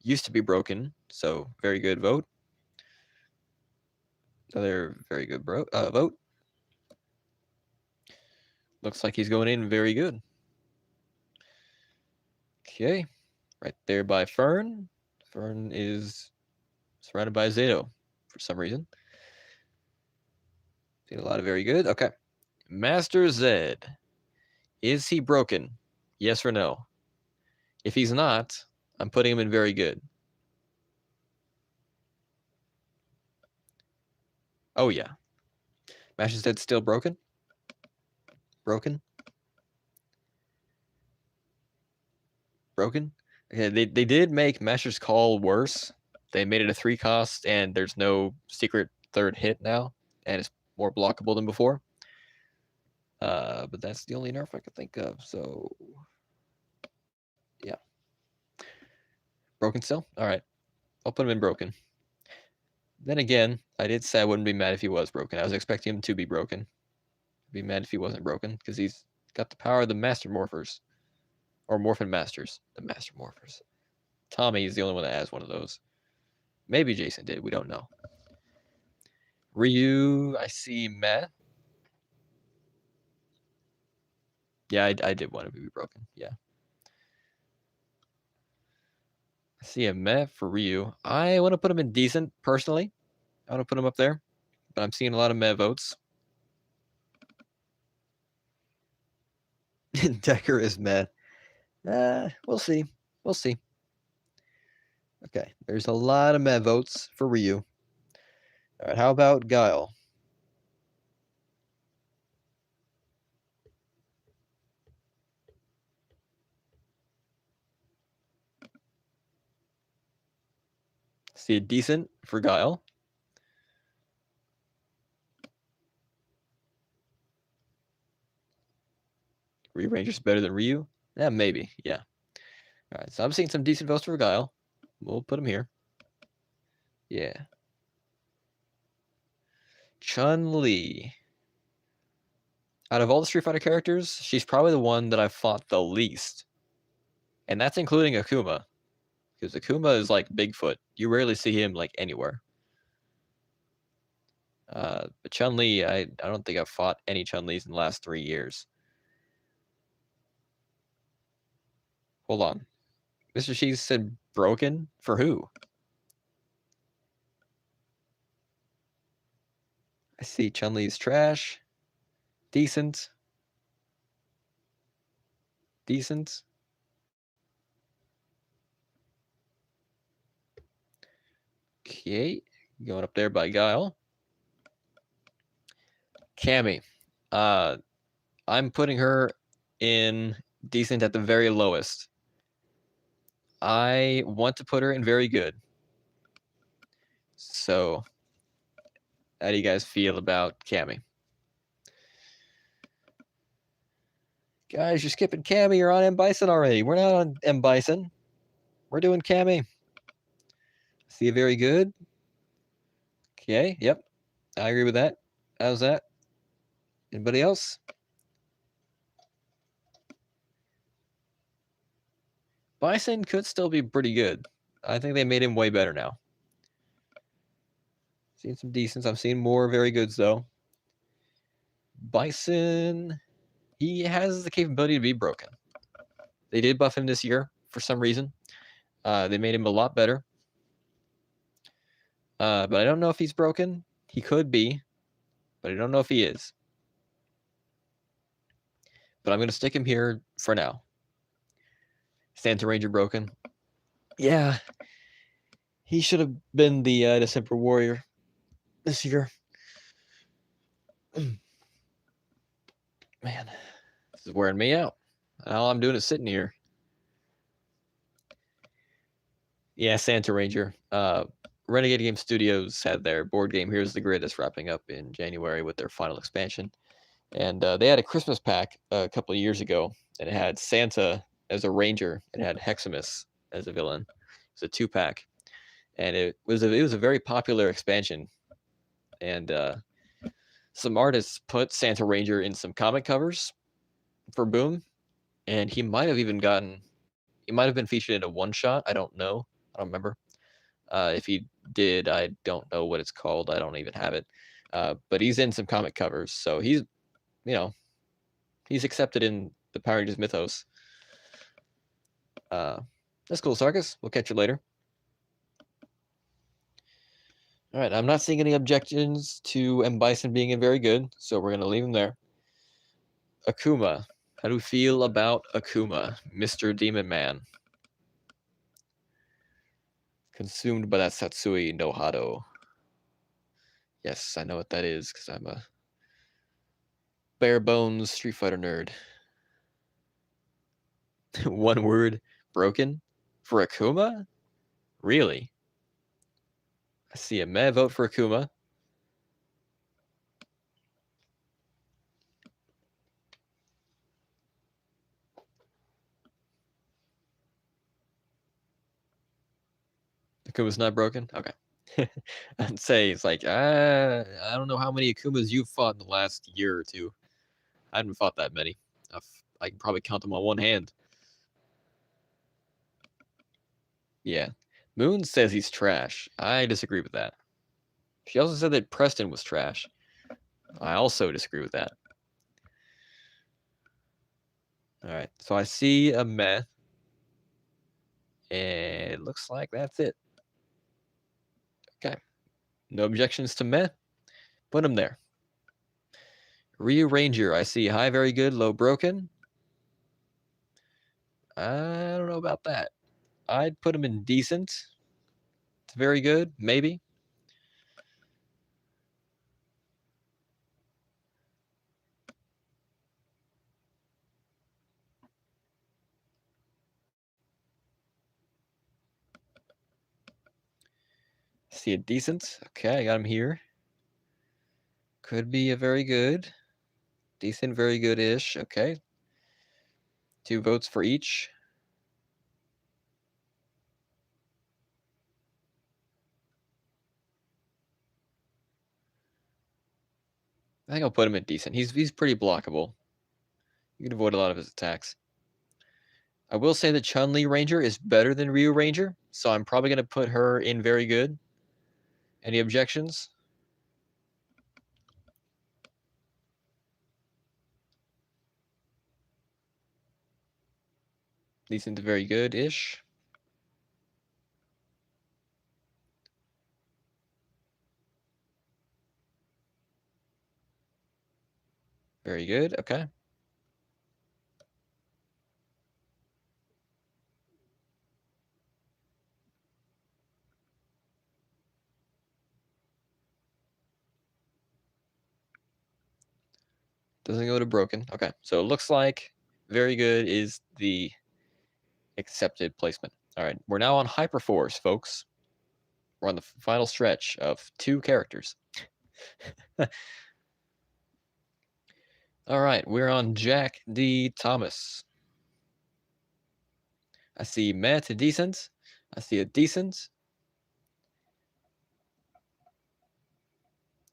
Used to be broken, so very good vote. Another very good vote. Looks like he's going in very good. Okay, right there by Fern. Fern is surrounded by Zato for some reason. Seen a lot of very good. Okay. Master Zed. Is he broken? Yes or no? If he's not, I'm putting him in very good. Oh, yeah. Master Zed's still broken? Broken? Broken? Okay, they did make Master's Call worse. They made it a 3 cost, and there's no secret third hit now, and it's more blockable than before. But that's the only nerf I could think of, so yeah. Broken still? All right. I'll put him in broken. Then again, I did say I wouldn't be mad if he was broken. I was expecting him to be broken. I'd be mad if he wasn't broken, because he's got the power of the Master Morphers. Or Morphin Masters. The Master Morphers. Tommy is the only one that has one of those. Maybe Jason did. We don't know. Ryu, I see meh. Yeah, I did want him to be broken. Yeah. I see a meh for Ryu. I want to put him in decent, personally. I want to put him up there. But I'm seeing a lot of meh votes. Decker is meh. We'll see. We'll see. Okay, there's a lot of meh votes for Ryu. All right, how about Guile? See a decent for Guile. Ranger's better than Ryu? Yeah, maybe. Yeah. All right, so I'm seeing some decent votes for Guile. We'll put him here. Yeah. Chun-Li. Out of all the Street Fighter characters, she's probably the one that I've fought the least. And that's including Akuma. Because Akuma is like Bigfoot. You rarely see him like anywhere. But Chun-Li, I don't think I've fought any Chun-Lis in the last 3 years. Hold on. Mr. Cheese said broken? For who? I see Chun-Li's trash. Decent. Decent. Okay. Going up there by Guile. Cammy. I'm putting her in decent at the very lowest. I want to put her in very good. So, how do you guys feel about Cammy? Guys, you're skipping Cammy. You're on M. Bison already. We're not on M. Bison. We're doing Cammy. See you very good. Okay, yep. I agree with that. How's that? Anybody else? Bison could still be pretty good. I think they made him way better now. Seen some decents. I've seen more very goods, though. Bison, he has the capability to be broken. They did buff him this year for some reason. They made him a lot better. But I don't know if he's broken. He could be, but I don't know if he is. But I'm going to stick him here for now. Santa Ranger broken. Yeah. He should have been the December Warrior this year. Man, this is wearing me out. All I'm doing is sitting here. Yeah, Santa Ranger. Renegade Game Studios had their board game Here's the Grid that's wrapping up in January with their final expansion. And they had a Christmas pack a couple of years ago, and it had Santa as a ranger and it had Heximus as a villain. It's a 2-pack, and it was a very popular expansion. And some artists put Santa Ranger in some comic covers for Boom, and he might have been featured in a one-shot. I don't know. I don't remember. If he did, I don't know what it's called. I don't even have it. But he's in some comic covers, so he's accepted in the Power Rangers mythos. That's cool, Sarkis. We'll catch you later. All right, I'm not seeing any objections to M. Bison being in very good, so we're going to leave him there. Akuma. How do we feel about Akuma, Mr. Demon Man? Consumed by that Satsui no Hado. Yes, I know what that is, because I'm a bare bones Street Fighter nerd. One word, broken? For Akuma? Really? I see a meh vote for Akuma. Akuma's not broken? Okay. I'd say it's like, I don't know how many Akumas you've fought in the last year or two. I haven't fought that many. I can probably count them on one hand. Yeah. Moon says he's trash. I disagree with that. She also said that Preston was trash. I also disagree with that. All right. So I see a meh. And it looks like that's it. Okay. No objections to meh. Put him there. Ryu Ranger. I see high, very good, low, broken. I don't know about that. I'd put him in decent. It's very good, maybe. See a decent. Okay, I got him here. Could be a very good. Decent, very good-ish. Okay. 2 votes for each. I think I'll put him in decent. He's pretty blockable. You can avoid a lot of his attacks. I will say that Chun-Li Ranger is better than Ryu Ranger, so I'm probably going to put her in very good. Any objections? Decent to very good-ish. Very good. Okay. Doesn't go to broken. Okay. So it looks like very good is the accepted placement. All right. We're now on Hyperforce, folks. We're on the final stretch of 2 characters. All right. We're on Jack D. Thomas. I see meh to decent. I see a decent.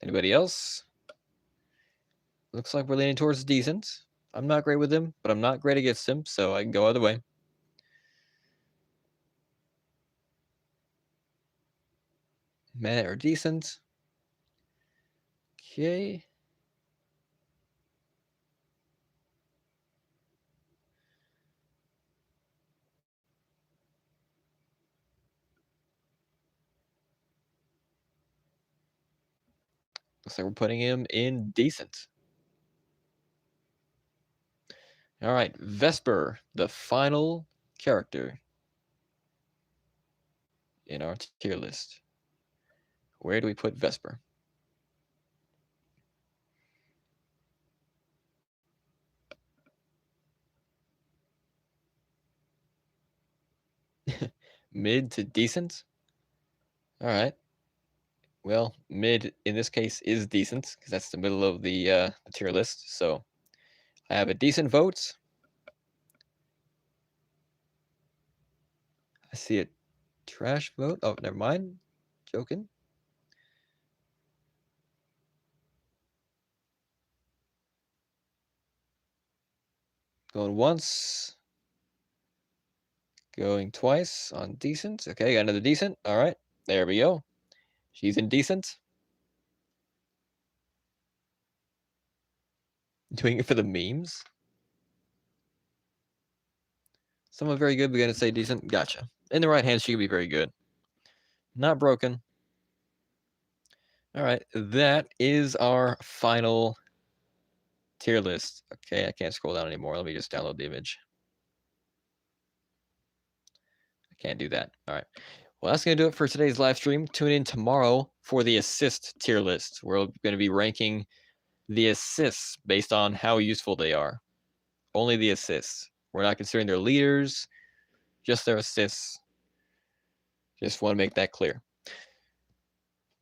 Anybody else? Looks like we're leaning towards decent. I'm not great with him, but I'm not great against him, so I can go either way. Mana or decent. Okay. Looks like we're putting him in decent. All right, Vesper, the final character in our tier list. Where do we put Vesper? Mid to decent? All right. Well, mid in this case is decent because that's the middle of the tier list. So I have a decent vote. I see a trash vote. Oh, never mind. Joking. Going once. Going twice on decent. Okay, got another decent. All right. There we go. She's indecent. Doing it for the memes. Someone very good, we're going to say decent. Gotcha. In the right hands, she could be very good. Not broken. All right. That is our final tier list. Okay, I can't scroll down anymore. Let me just download the image. I can't do that. All right. Well, that's going to do it for today's live stream. Tune in tomorrow for the assist tier list. We're going to be ranking the assists based on how useful they are. Only the assists. We're not considering their leaders, just their assists. Just want to make that clear.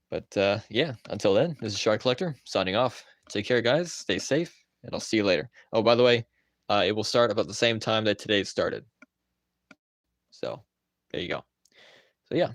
But yeah, until then, this is Shark Collector signing off. Take care, guys. Stay safe, and I'll see you later. Oh, by the way, it will start about the same time that today started. So there you go. So yeah.